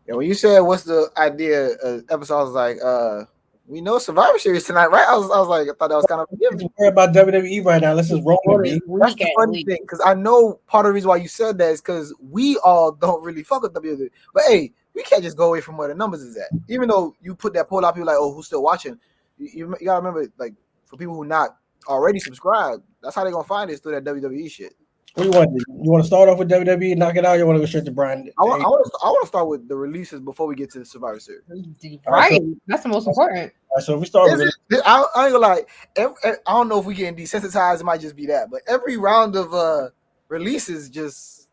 Yeah, when you said what's the idea episode, I was like, we know Survivor Series tonight, right? I was like, I thought that was kind of a given. Don't worry about WWE right now. Let's just roll What it, is B. That's week the at funny week? thing because I know part of the reason why you said that is because we all don't really fuck with WWE. But hey, we can't just go away from where the numbers is at. Even though you put that poll out, people like, oh, who's still watching? You gotta remember, like, for people who not already subscribed, that's how they gonna find it through that WWE shit. What do you want to do? You want to start off with WWE, knock it out? You want to go straight to Bryan? I want to start with the releases before we get to the Survivor Series. All right, so, Right, that's the most important. so if we start with I ain't gonna lie. I don't know if we getting desensitized. It might just be that, but every round of releases just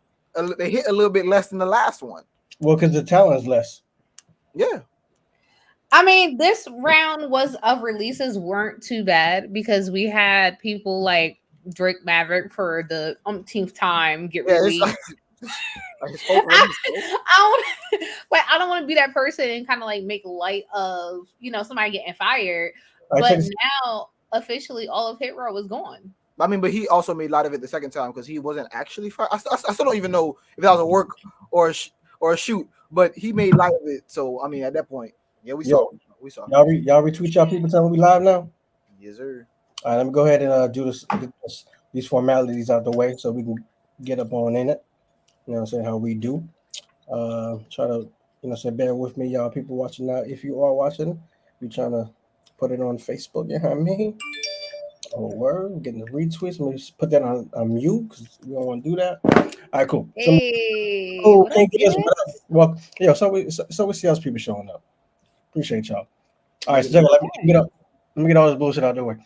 they hit a little bit less than the last one. well, because the talent is less. Yeah, I mean, this round was of releases weren't too bad because we had people like Drake Maverick for the umpteenth time get yeah. It's released. like his whole release. I don't like I don't want to be that person and kind of like make light of somebody getting fired, All right, but check this. now officially all of Hit Row is gone. I mean, but he also made light of it the second time because he wasn't actually fired. I still don't even know if that was a work or a shoot, but he made light of it. So I mean, at that point, yeah, we saw. Yo, We saw. y'all retweet y'all people telling we live now. Yes, sir. All right, let me go ahead and do this, get these formalities out the way so we can get up on in it. You know what I'm saying? How we do. Try to, say bear with me, y'all people watching now. If you are watching, we trying to put it on Facebook, you know what I mean? Oh, word, getting the retweets. Let me just put that on mute because we don't want to do that. All right, cool. So, Hey, cool. what up, Thank you. Jess? Well, so we see us people showing up. Appreciate y'all. All right, so Nigga, check it, let me get all this bullshit out the way.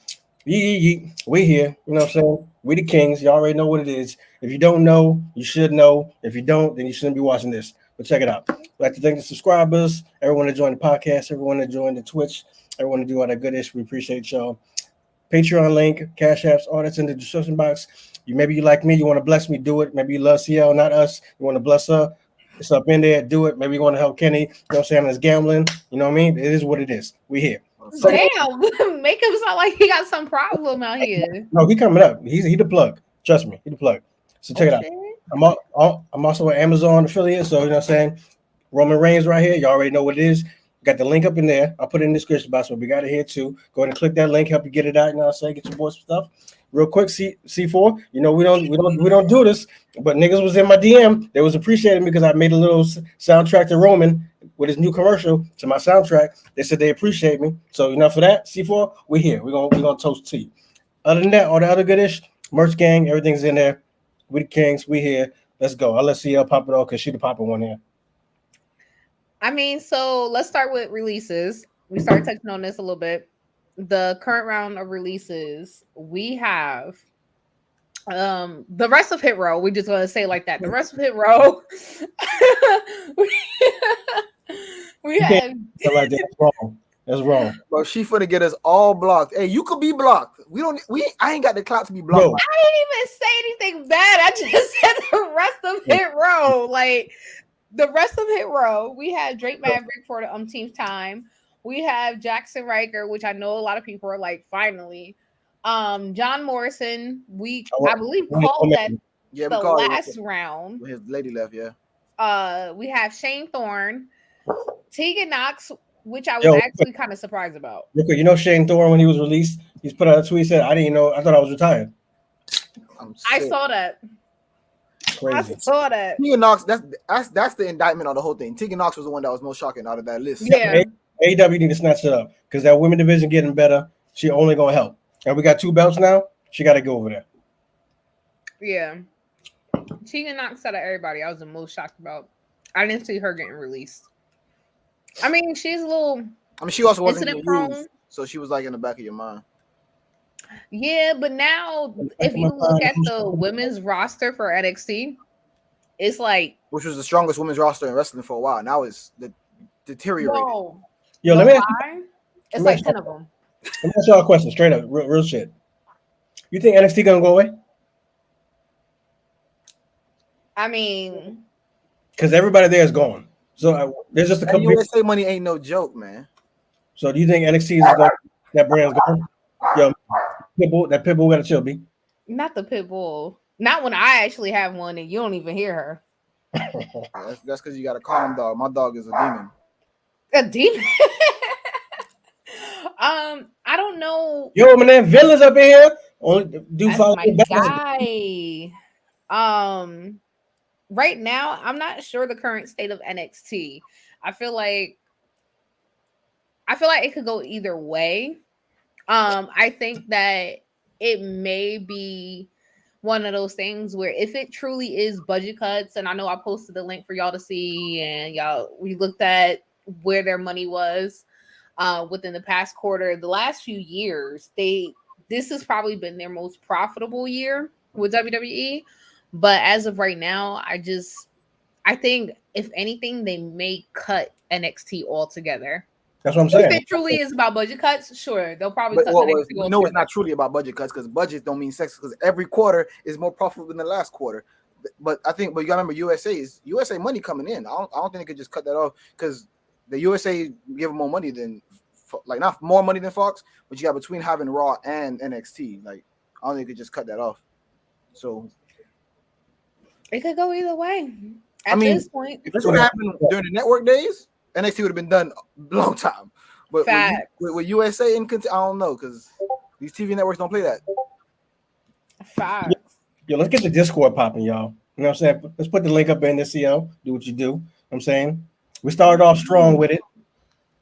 Yee. We here. You know what I'm saying? We the kings. You already know what it is. If you don't know, you should know. If you don't, then you shouldn't be watching this. But check it out. I'd like to thank the subscribers, everyone that joined the podcast, everyone that joined the Twitch, everyone that do all that good ish. We appreciate y'all. Patreon link, Cash Apps, all that's in the description box. You like me, you want to bless me, do it. Maybe you love CL, not us. You want to bless her. It's up in there, do it. Maybe you want to help Kenny. You know what I'm saying? It's gambling. You know what I mean? It is what it is. We here. Second, Damn, make him sound like he got some problem out here. no, he coming up. He the plug. Trust me, he the plug. So check Oh it out. shit. I'm also an Amazon affiliate, so you know what I'm saying. Roman Reigns right here. You already know what it is. Got the link up in there. I'll put it in the description box, but we got it here too. Go ahead and click that link, help you get it out. You know what I'm saying? Get your boys some stuff. Real quick, C4. You know we don't do this, but niggas was in my DM. They was appreciating me because I made a little soundtrack to Roman with his new commercial to my soundtrack. They said they appreciate me. So for that, C4, we here. We're gonna toast to you. Other than that, all the other goodish, merch gang, everything's in there. We the kings, we here. Let's go. I'll let CL pop it off because she the popping one here. I mean, so let's start with releases. We started touching on this a little bit. The current round of releases, we have the rest of Hit Row. We just gonna say it like that. The rest of Hit Row. we, we You can't have say like that. That's wrong. That's wrong. bro, she finna get us all blocked. Hey, you could be blocked. We don't. I ain't got the clout to be blocked. Yo, I didn't even say anything bad. I just said the rest of Hit Row. Like the rest of Hit Row, we had Drake Maverick for the umpteenth time. We have Jackson Riker, which I know a lot of people are like, finally. John Morrison, I believe called that Yeah, we the called last it round. when his lady left. Yeah. We have Shane Thorne, Tegan Knox, which I was yo, actually kind of surprised about. look, Shane Thorne when he was released, he's put out a tweet. He said, "I didn't know. I thought I was retired." I'm I sick. saw that. I Crazy. saw that. Tegan Knox. That's the indictment on the whole thing. Tegan Knox was the one that was most shocking out of that list. Yeah. AEW need to snatch it up because that women division getting better. She only gonna help. And we got 2 belts now. She got to go over there. Yeah. Tegan Knox out of everybody, I was the most shocked about. I didn't see her getting released. I mean, she's a little I mean, she also wasn't incident getting prone. used, so she was like in the back of your mind. Yeah, but now if you look at the women's roster for NXT, it's like Which was the strongest women's roster in wrestling for a while. Now it's deteriorated. no. Yo, No let me ask, lie. It's let me like ask 10 of them. let me ask y'all a question, straight up, real shit. You think NXT gonna go away? I mean, Because everybody there is gone. So there's just a That couple. USA money ain't no joke, man. So do you think NXT is going? That brand's gone? Yo, Pitbull got to chill, B. not the pit bull. Not when I actually have one and you don't even hear her. That's because you got a calm dog. My dog is a demon. A demon. I don't know. Yo, man, villains up in here. Only do That's follow my guy. Right now, I'm not sure the current state of NXT. I feel like it could go either way. I think that it may be one of those things where if it truly is budget cuts, and I know I posted the link for y'all to see, and we looked at where their money was within the past quarter. The last few years, this has probably been their most profitable year with WWE. But as of right now, I think if anything, they may cut NXT altogether. That's what I'm If saying. it truly is about budget cuts, sure, they'll probably But cut well, NXT we know altogether. it's not truly about budget cuts because budgets don't mean sex. Because every quarter is more profitable than the last quarter. But you gotta remember USA money coming in. I don't think they could just cut that off because the USA give them more money than not more money than Fox, but you got between having Raw and NXT. Like I don't think they could just cut that off. So It could go either way. I mean, This point, if this would happen during the network days, NXT would have been done a long time. But with USA and I don't know because these TV networks don't play that. Facts. Yo, let's get the Discord popping, y'all. You know what I'm saying? Let's put the link up in the CO. Do what you do. You know what I'm saying? We started off strong with it,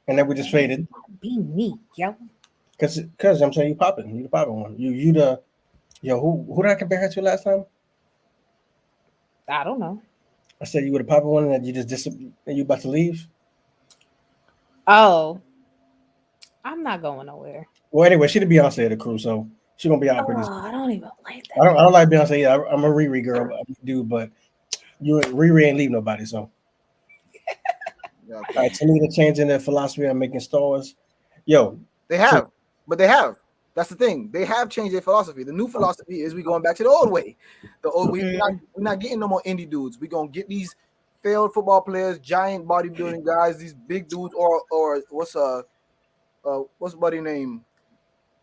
and then we just faded. Be me, yo. Cause I'm saying you popping. You the popping one. You the who did I compare her to last time? I don't know. I said you were the popping one that you just and you about to leave. Oh, I'm not going nowhere. Well, anyway, she the Beyonce of the crew, so she gonna be out pretty soon. I don't even like that. I don't like Beyonce either. I'm a Riri girl, dude, but Riri ain't leave nobody. So, all right, Tanita changing their philosophy on making stars. Yo, they have. That's the thing. They have changed their philosophy. The new philosophy is we going back to the old way. We're not getting no more indie dudes. We're gonna get these failed football players, giant bodybuilding guys, these big dudes, or what's buddy name?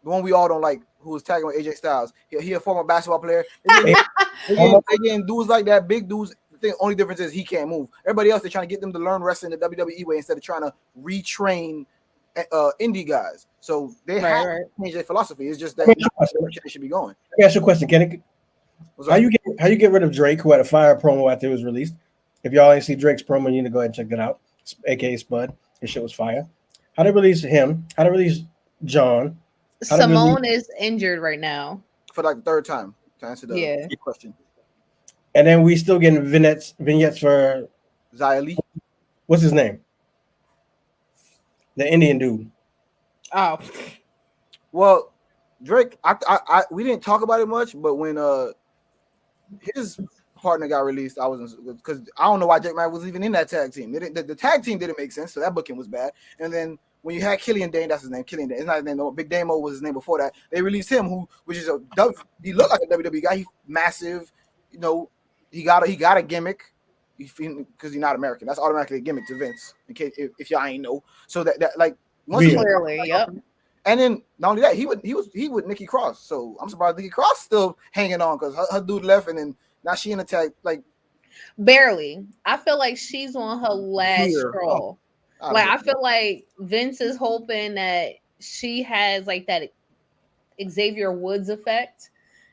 The one we all don't like, who was tagging with AJ Styles. He a former basketball player. They getting dudes like that, big dudes. The only difference is he can't move. Everybody else, they're trying to get them to learn wrestling the WWE way instead of trying to retrain indie guys. So they have to change their philosophy. It's just that they should be going. Let me ask you a question, Kenny. How you get rid of Drake, who had a fire promo after it was released? If y'all ain't see Drake's promo, you need to go ahead and check that out. AKA Spud. His shit was fire. How they release him? How they release John? Simone is injured right now. For like the third time to answer the question. And then we still getting vignettes for Xia Li. What's his name? The Indian dude. Oh. Well, Drake, we didn't talk about it much, but when his partner got released, I wasn't, because I don't know why Jake Mack was even in that tag team. The tag team didn't make sense, so that booking was bad. And then when you had Killian Dane, that's his name. Killian Dane. It's not his name. No, Big Damo was his name before that. They released him, which is he looked like a WWE guy. He's massive. You know, he got a gimmick because he's not American. That's automatically a gimmick to Vince. In case if y'all ain't know. So that like once clearly, yep. And then not only that, he with Nikki Cross. So I'm surprised Nikki Cross still hanging on because her dude left, and then now she in a tag like barely. I feel like she's on her last straw. I feel like Vince is hoping that she has like that Xavier Woods effect,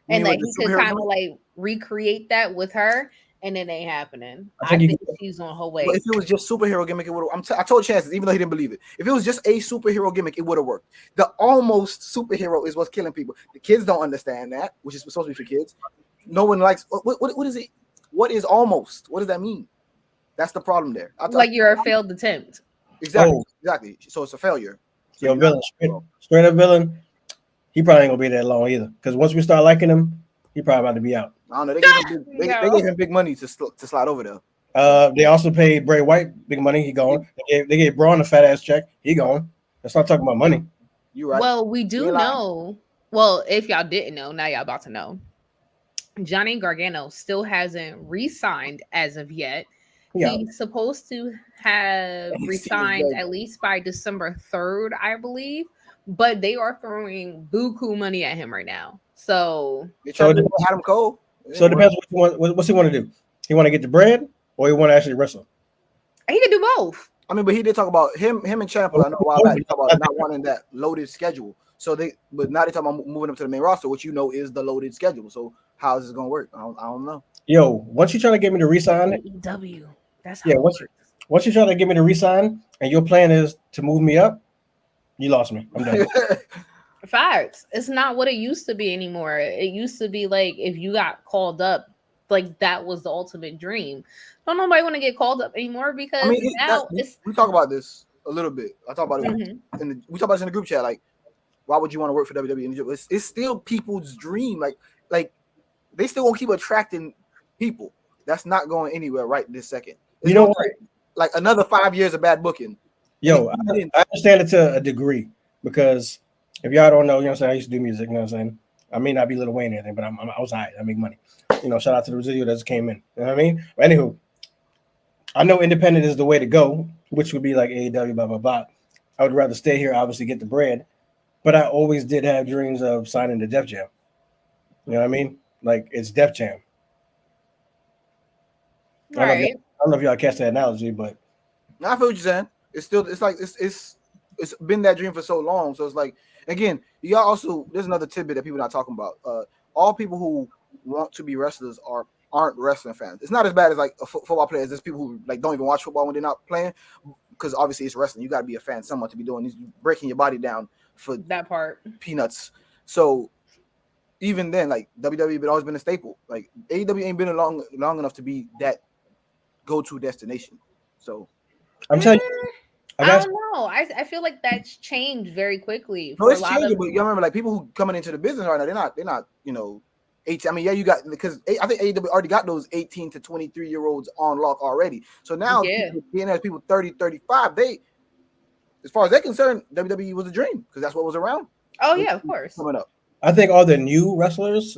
and that he could kind of like recreate that with her, and it ain't happening. I think she's on her way. But if it was just superhero gimmick, it would have. I told Chances, even though he didn't believe it. If it was just a superhero gimmick, it would have worked. The almost superhero is what's killing people. The kids don't understand that, which is supposed to be for kids. No one likes. What is it? What is almost? What does that mean? That's the problem there. Like you're a failed attempt. Exactly. So it's a failure. So villain, straight up villain. He probably ain't gonna be that long either. Because once we start liking him, he probably about to be out. I don't know. They gave him big money to slide over there. They also paid Bray Wyatt big money. He gone. They gave Braun a fat ass check. He gone. Let's not talk about money. You right. Well, we do know. Well, if y'all didn't know, now y'all about to know. Johnny Gargano still hasn't re-signed as of yet. Yeah. He's supposed to have resigned at least by December 3rd, I believe. But they are throwing buku money at him right now. So they're trying to Adam Cole. So it depends what's he want to do. He want to get the bread, or he want to actually wrestle? He could do both. I mean, but he did talk about him and Ciampa. I know a while back. He talked about not wanting that loaded schedule. So but now they talking about moving up to the main roster, which is the loaded schedule. So how is this gonna work? I don't know. Yo, once you try to get me to resign, AEW. That's how. Once you try to get me to resign, and your plan is to move me up, you lost me. I'm done. Facts. It's not what it used to be anymore. It used to be like if you got called up, like that was the ultimate dream. Don't nobody want to get called up anymore because we talk about this a little bit. I talk about it we talk about this in the group chat. Like, why would you want to work for WWE? It's still people's dream. Like they still gonna keep attracting people. That's not going anywhere right this second. It's what? Like another 5 years of bad booking. Yo, I understand it to a degree because if y'all don't know, I used to do music. You know what I'm saying? I may not be Lil Wayne or anything, but I'm outside. I make money. Shout out to the residual that just came in. You know what I mean? But anywho, I know independent is the way to go, which would be like AEW, blah, blah, blah. I would rather stay here, obviously get the bread, but I always did have dreams of signing to Def Jam. You know what I mean? Like, it's Def Jam. Right. I don't know if y'all catch that analogy, but I feel what you're saying. It's been that dream for so long. So it's like, again, y'all also, there's another tidbit that people are not talking about. All people who want to be wrestlers aren't wrestling fans. It's not as bad as like a football players. There's people who like don't even watch football when they're not playing, because obviously it's wrestling. You got to be a fan somewhat to be doing these, breaking your body down for that part. Peanuts. So even then, like WWE has always been a staple. Like AEW ain't been long enough to be that go-to destination. So I'm telling you, I don't know. I feel like that's changed very quickly. No, it's changing, but you remember, like people who coming into the business right now, they're not 18. I mean, yeah, you got, because I think AEW already got those 18 to 23-year-olds on lock already. So now, people 30, 35, they, as far as they're concerned, WWE was a dream because that's what was around. Oh yeah, of course. Coming up. I think all the new wrestlers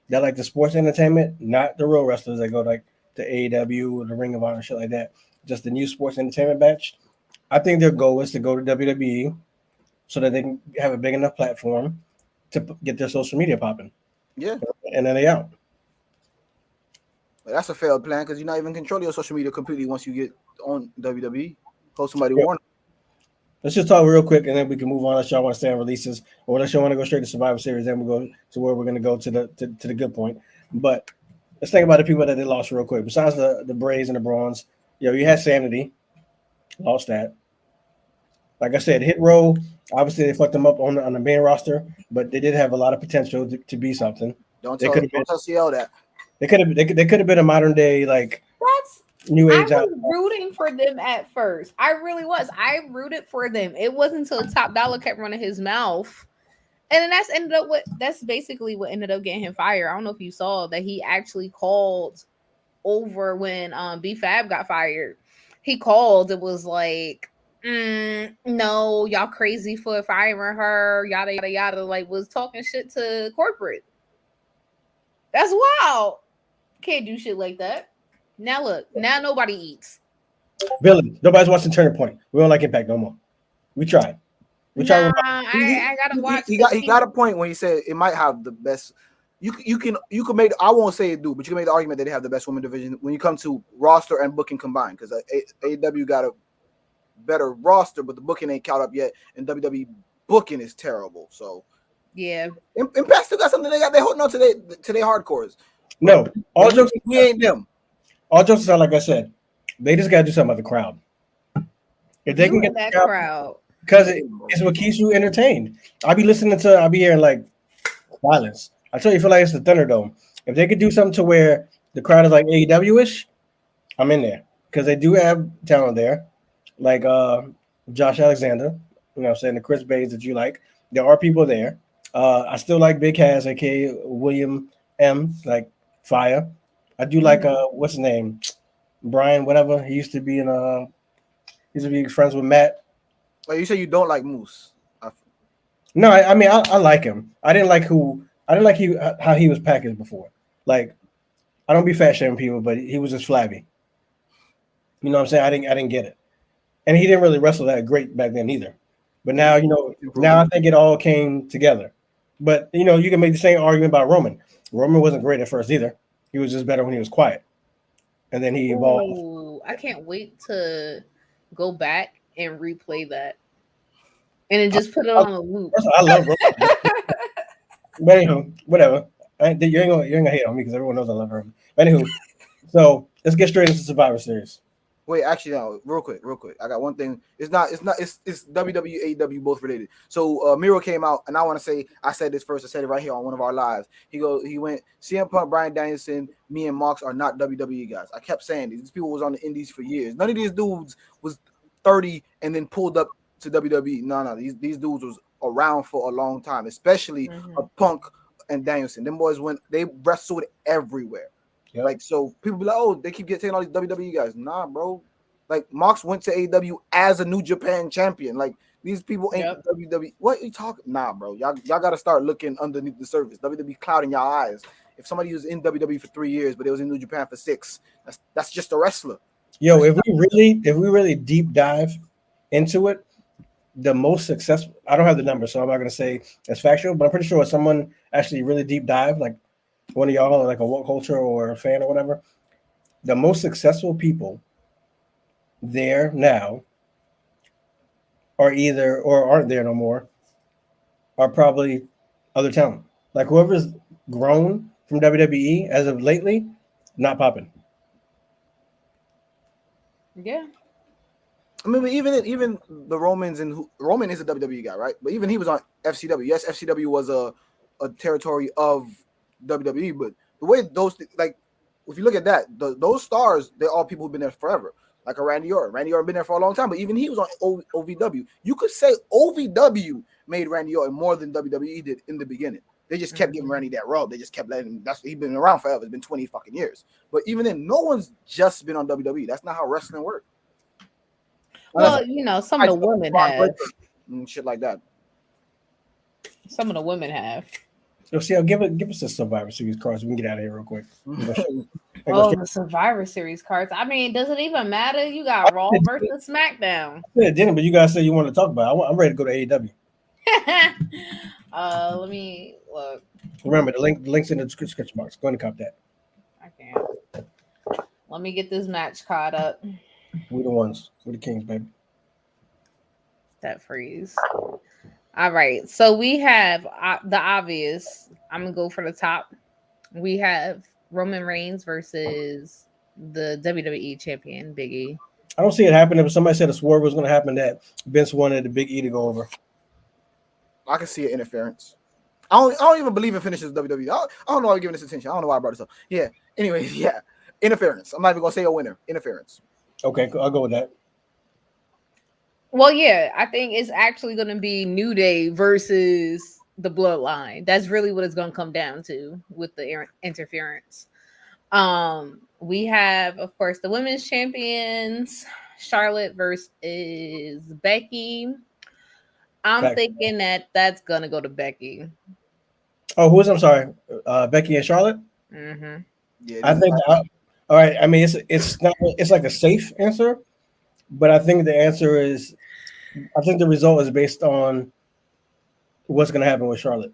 that like the sports entertainment, not the real wrestlers that go like to AEW or the Ring of Honor and shit like that, just the new sports entertainment batch. I think their goal is to go to WWE so that they can have a big enough platform to get their social media popping. Yeah. And then they out. That's a failed plan because you're not even controlling your social media completely once you get on WWE. Call somebody warn. Let's just talk real quick and then we can move on unless y'all want to stay on releases or unless you want to go straight to Survivor Series, then we'll go to where we're going to go to the good point. But let's think about the people that they lost real quick. Besides the Braves and the Brawns, you had Sanity. Lost that. Like I said, Hit Row, obviously they fucked them up on the main roster, but they did have a lot of potential to be something. Don't tell CL that. They could have been a modern day like new age. I was rooting for them at first. I really was. I rooted for them. It wasn't until Top Dollar kept running his mouth. And then that's basically what ended up getting him fired. I don't know if you saw that he actually called over when B-Fab got fired. He called. It was like, no, y'all crazy for firing her, yada yada yada. Like, was talking shit to corporate. That's wild. Can't do shit like that. Now look, now nobody eats. Billy, nobody's watching Turning Point. We don't like Impact no more. We tried. I gotta watch. He got a point when he said it might have the best. You can make. I won't say it do, but you can make the argument that they have the best women division when you come to roster and booking combined. Because AEW got a better roster, but the booking ain't caught up yet, and WWE booking is terrible. So yeah, Impact still got something they holding on to their hardcores. No, all jokes, we ain't them. All jokes aside, like I said, they just gotta do something about the crowd. If they can get that the crowd, because it's what keeps you entertained. I'll be hearing like violence. I tell you, feel like it's the Thunderdome. If they could do something to where the crowd is like AEW-ish, I'm in there because they do have talent there, like Josh Alexander. You know what I'm saying, the Chris Bays that you like. There are people there. I still like Big Cass, aka William M, like Fire. I do like what's his name, Bryan, whatever. He used to be friends with Matt. Like you say, you don't like Moose. No, I mean I like him. I didn't like how he was packaged before. Like, I don't be fat shaming people, but he was just flabby. You know what I'm saying? I didn't get it, and he didn't really wrestle that great back then either. But now now I think it all came together. But you can make the same argument about Roman. Roman wasn't great at first either. He was just better when he was quiet. and then he evolved. Ooh, I can't wait to go back and replay that, and then just put it I, on a loop. I love Roman. But anywho, whatever. You ain't gonna hate on me because everyone knows I love Roman. But anywho, so let's get straight into Survivor Series. Wait, actually, no. Real quick. I got one thing. It's not. It's WWE, AEW both related. So Miro came out, and I want to say I said this first. I said it right here on one of our lives. He went. CM Punk, Bryan Danielson, me and Mox are not WWE guys. I kept saying these people was on the Indies for years. None of these dudes was 30 and then pulled up to WWE. No. These dudes was around for a long time, especially a Punk and Danielson. Them boys they wrestled everywhere. Yep. Like, so people be like, oh, they keep getting all these WWE guys. Nah, bro. Like, Mox went to AEW as a New Japan champion. Like, these people ain't WWE. What are you talking? Nah, bro. Y'all got to start looking underneath the surface. WWE clouding y'all eyes. If somebody was in WWE for 3 years, but they was in New Japan for 6, that's just a wrestler. Yo, if we really deep dive into it, the most successful. I don't have the number, so I'm not gonna say it's factual, but I'm pretty sure if someone actually really deep dive, like one of y'all, like a woke culture or a fan or whatever, the most successful people there now are either or aren't there no more, are probably other talent. Like whoever's grown from WWE as of lately, not popping. Yeah. I mean, but even the Romans Roman is a WWE guy, right? But even he was on FCW. Yes, FCW was a territory of WWE, but the way like, if you look at that, those stars, they're all people who've been there forever. Like a Randy Orton. Randy Orton been there for a long time, but even he was on OVW. You could say OVW made Randy Orton more than WWE did in the beginning. They just kept giving Randy that rub. They just kept letting him. He's been around forever. It's been 20 fucking years. But even then, no one's just been on WWE. That's not how wrestling works. Well, some of the women have. And shit like that. Some of the women have. Yo, see, give us the Survivor Series cards. We can get out of here real quick. Oh, the Survivor Series cards. I mean, does it even matter? You got Raw versus SmackDown. Yeah, it didn't, but you guys said you want to talk about it. I'm ready to go to AEW. Let me look. Remember, the link's in the description box. Go and cop that. I can't. Let me get this match card up. We the ones. We the kings, baby. That freeze. All right. So we have the obvious. I'm going to go for the top. We have Roman Reigns versus the WWE champion, Big E. I don't see it happening, but somebody said a swerve was going to happen that Vince wanted the Big E to go over. I can see an interference. I don't even believe in finishes WWE. I don't know why I'm giving this attention. I don't know why I brought this up. Yeah. Anyways, yeah. Interference. I'm not even going to say a winner. Interference. Okay, I'll go with that. Well, yeah, I think it's actually going to be New Day versus the Bloodline. That's really what it's going to come down to with the interference. We have, of course, the women's champions, Charlotte versus Becky. I'm thinking that's going to go to Becky. Oh, I'm sorry, Becky and Charlotte? Mm-hmm. Yeah, I think, all right, I mean, it's like a safe answer, but I think the answer is, I think the result is based on what's going to happen with Charlotte.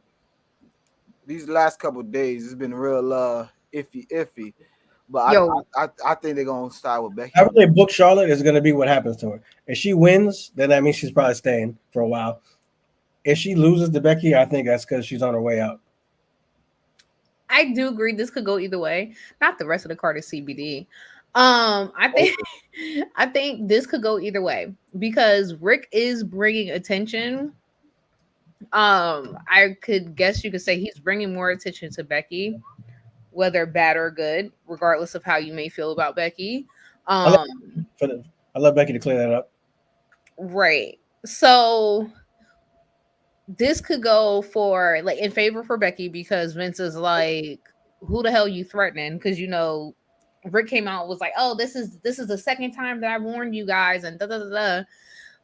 These last couple of days, it's been real iffy. But I think they're going to start with Becky. However they book Charlotte is going to be what happens to her. If she wins, then that means she's probably staying for a while. If she loses to Becky, I think that's because she's on her way out. I do agree this could go either way. Not the rest of the card is CBD. I think this could go either way because Rick is bringing attention. I could guess you could say he's bringing more attention to Becky, whether bad or good, regardless of how you may feel about Becky. I love Becky to clear that up. Right. So this could go for like in favor for Becky because Vince is like, who the hell you threatening? Because Rick came out and was like, oh, this is the second time that I warned you guys and da da da da.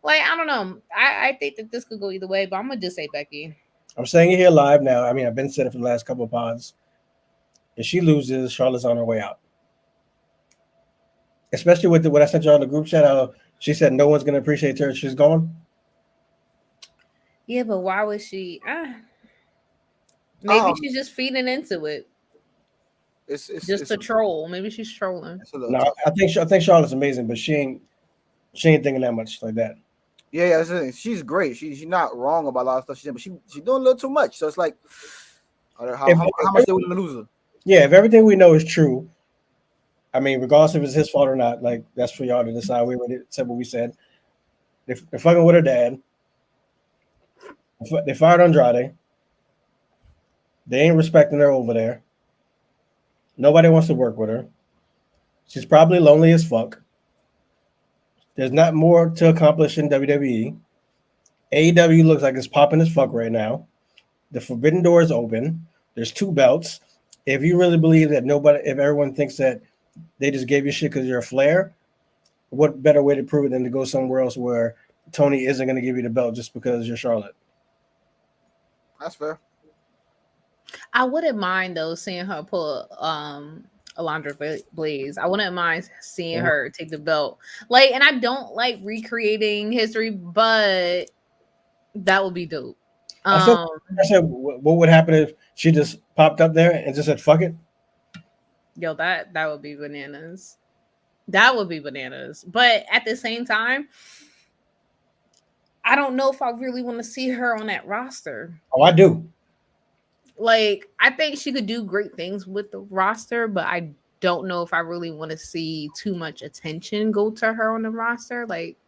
Like, I don't know. I think that this could go either way, but I'm gonna just say Becky. I'm saying it here live now. I mean, I've been saying it for the last couple of pods. If she loses, Charlotte's on her way out. Especially with what I sent you on the group chat, how she said no one's gonna appreciate her if she's gone. Yeah, but why was she? Maybe she's just feeding into it. Just to troll. Maybe she's trolling. It's a little No, tough. I think Charlotte's amazing, but she ain't thinking that much like that. Yeah, that's the thing. She's great. She's not wrong about a lot of stuff she's saying, but she's doing a little too much. So it's like, how much they willing to lose her? Yeah, if everything we know is true, I mean, regardless if it's his fault or not, like that's for y'all to decide. We already said what we said. They're fucking with her dad. They fired Andrade. They ain't respecting her over there. Nobody wants to work with her. She's probably lonely as fuck. There's not more to accomplish in WWE. AEW looks like it's popping as fuck right now. The forbidden door is open. There's 2 belts. If you really believe that if everyone thinks that they just gave you shit because you're a Flair, what better way to prove it than to go somewhere else where Tony isn't going to give you the belt just because you're Charlotte? That's fair. I wouldn't mind though seeing her pull Alundra Blaze. I wouldn't mind seeing her take the belt. Like, and I don't like recreating history, but that would be dope. I said, what would happen if she just popped up there and just said, fuck it? Yo, that would be bananas. That would be bananas. But at the same time, I don't know if I really want to see her on that roster. Oh, I do. Like, I think she could do great things with the roster, but I don't know if I really want to see too much attention go to her on the roster. Like,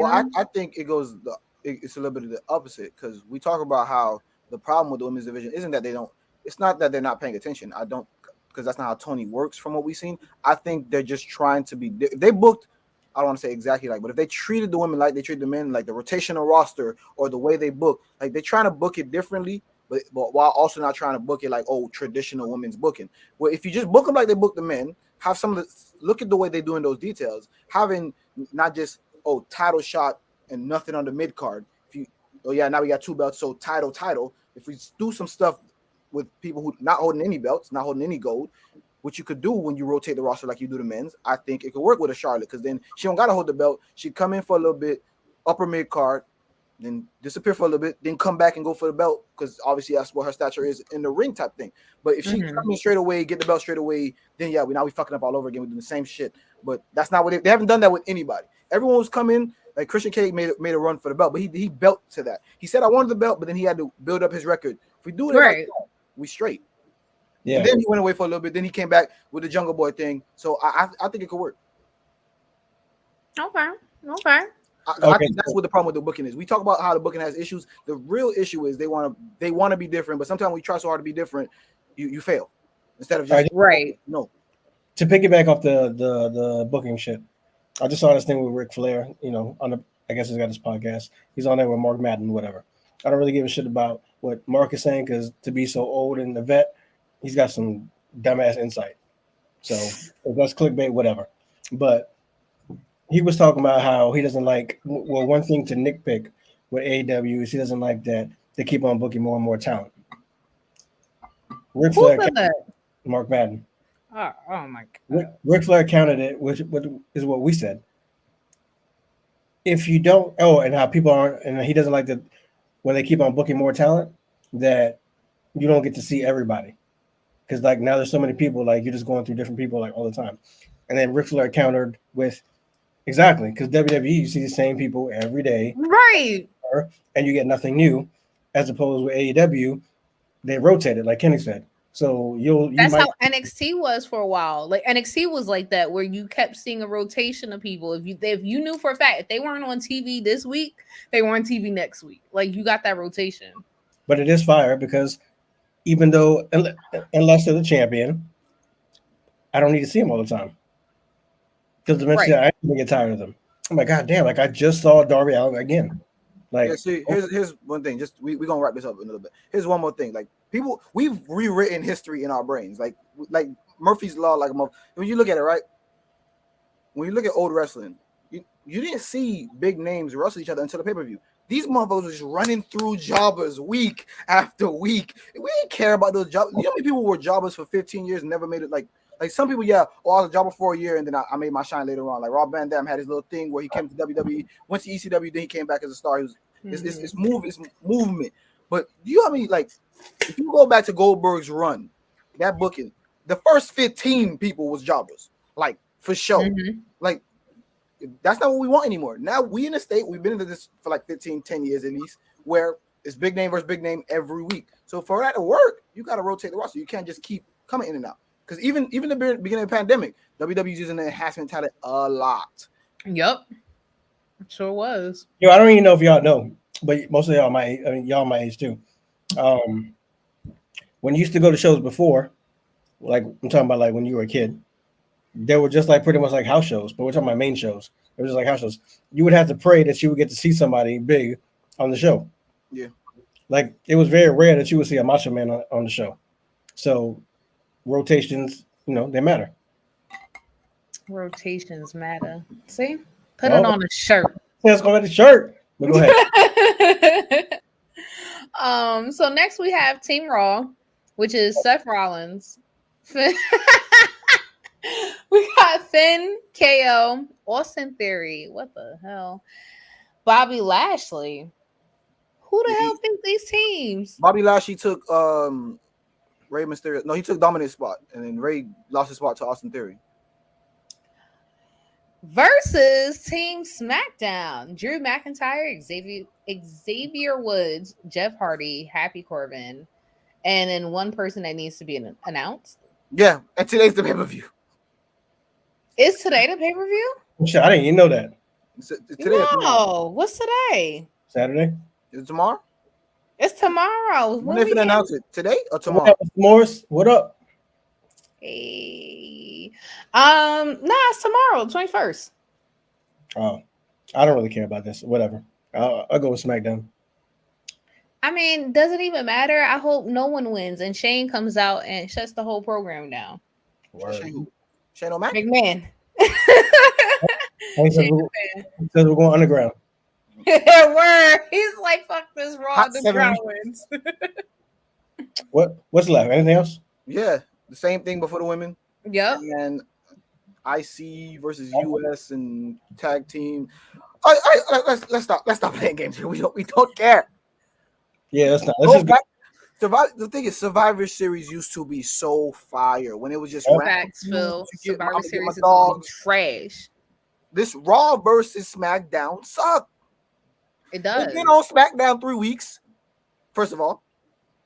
I think it's a little bit of the opposite, because we talk about how the problem with the women's division isn't that it's not that they're not paying attention. I don't, because that's not how Tony works from what we've seen. I think they're just trying to be, if they booked, I don't want to say exactly like, but if they treated the women like they treat the men, like the rotational roster or the way they book, like they're trying to book it differently, but while also not trying to book it like, traditional women's booking. Well, if you just book them like they book the men, have some of the, look at the way they do in those details, having not just, title shot and nothing on the mid card. If you, now we got 2 belts, so title. If we do some stuff with people who not holding any belts, not holding any gold, which you could do when you rotate the roster like you do the men's, I think it could work with a Charlotte, because then she don't gotta hold the belt. She'd come in for a little bit, upper mid card, then disappear for a little bit, then come back and go for the belt, because obviously that's what her stature is in the ring type thing. But if she come in straight away, get the belt straight away, then we fucking up all over again. We're doing the same shit. But that's not what they haven't done that with anybody. Everyone who's come in, like Christian Cage made a run for the belt, but he built to that. He said I wanted the belt, but then he had to build up his record. If we do it right, we straight. Yeah. And then he went away for a little bit. Then he came back with the Jungle Boy thing. So I think it could work. Okay. I think that's what the problem with the booking is. We talk about how the booking has issues. The real issue is they want to be different, but sometimes when you try so hard to be different, you fail. Instead of just no. To piggyback off the booking shit, I just saw this thing with Ric Flair. I guess he's got his podcast. He's on there with Mark Madden, whatever. I don't really give a shit about what Mark is saying, because to be so old and the vet, he's got some dumbass insight. So if that's clickbait, whatever. But he was talking about how he doesn't like, well, one thing to nitpick with AEW is he doesn't like that they keep on booking more and more talent. Ric Flair, Mark Madden. Oh my God. Ric Flair counted it, which is what we said. If you don't, and how people aren't, and he doesn't like that when they keep on booking more talent, that you don't get to see everybody. Because like now there's so many people, like you're just going through different people like all the time. And then Ric Flair countered with, exactly, because WWE, you see the same people every day. Right. And you get nothing new, as opposed with AEW, they rotate it, like Kenny said. So that's how NXT was for a while. Like NXT was like that, where you kept seeing a rotation of people. If you knew for a fact if they weren't on TV this week, they were on TV next week. Like you got that rotation. But it is fire, because even though unless they're the champion, I don't need to see them all the time. Because eventually I get tired of them. I'm like, God damn, like I just saw Darby Allin again. Like, see, here's one thing. Just we're gonna wrap this up in a little bit. Here's one more thing. Like people, we've rewritten history in our brains. Like Murphy's Law. Like when you look at it, right? When you look at old wrestling, you didn't see big names wrestle each other until the pay-per-view. These motherfuckers were just running through jobbers week after week. We didn't care about those jobbers. You know how many people were jobbers for 15 years and never made it? Like some people, I was a jobber for a year and then I made my shine later on. Like Rob Van Dam had his little thing where he came to WWE, went to ECW, then he came back as a star. It's movement. But do you know how many, like, if you go back to Goldberg's run, that booking, the first 15 people was jobbers, like for sure. Mhm. Like that's not what we want anymore. Now we in the state, we've been into this for like 15, 10 years at least, where it's big name versus big name every week. So for that to work, you got to rotate the roster. You can't just keep coming in and out. Because even the beginning of the pandemic, WWE's using the enhancement talent a lot. Yep. Sure was. Yo, I don't even know if y'all know, but most of y'all y'all my age too. When you used to go to shows before, like I'm talking about like when you were a kid, they were just like pretty much like house shows, but we're talking about main shows. It was just like house shows. You would have to pray that you would get to see somebody big on the show. Yeah. Like it was very rare that you would see a Macho Man on the show. So rotations, they matter. Rotations matter. See? Put it on a shirt. Let's go with the shirt. But go ahead. So next we have Team Raw, which is Seth Rollins. Finn. We got Finn, KO, Austin Theory. What the hell? Bobby Lashley. Who the hell thinks these teams? Bobby Lashley took Rey Mysterio. No, he took Dominic's spot, and then Rey lost his spot to Austin Theory. Versus Team SmackDown. Drew McIntyre, Xavier Woods, Jeff Hardy, Happy Corbin, and then one person that needs to be announced. Yeah, and today's the pay-per-view. Is today the pay-per-view? Shit, I didn't even know that. Today. No, what's today? Saturday? Is it tomorrow? It's tomorrow. When they finna announce it? Today or tomorrow? Morris, what up? Hey. It's tomorrow, 21st. Oh, I don't really care about this. Whatever. I'll go with SmackDown. I mean, doesn't even matter. I hope no one wins and Shane comes out and shuts the whole program down. Shane O'Mac? McMahon. He says we're going underground. Word. He's like, fuck this Raw Hot underground wins. What's left? Anything else? Yeah, the same thing before the women. Yep. And IC versus US and tag team. Let's stop playing games here. We don't care. Yeah, let's not. Let's just The thing is, Survivor Series used to be so fire when it was just facts, Phil. Survivor Series is trash. This Raw versus SmackDown sucked. It does. They've been on SmackDown 3 weeks. First of all,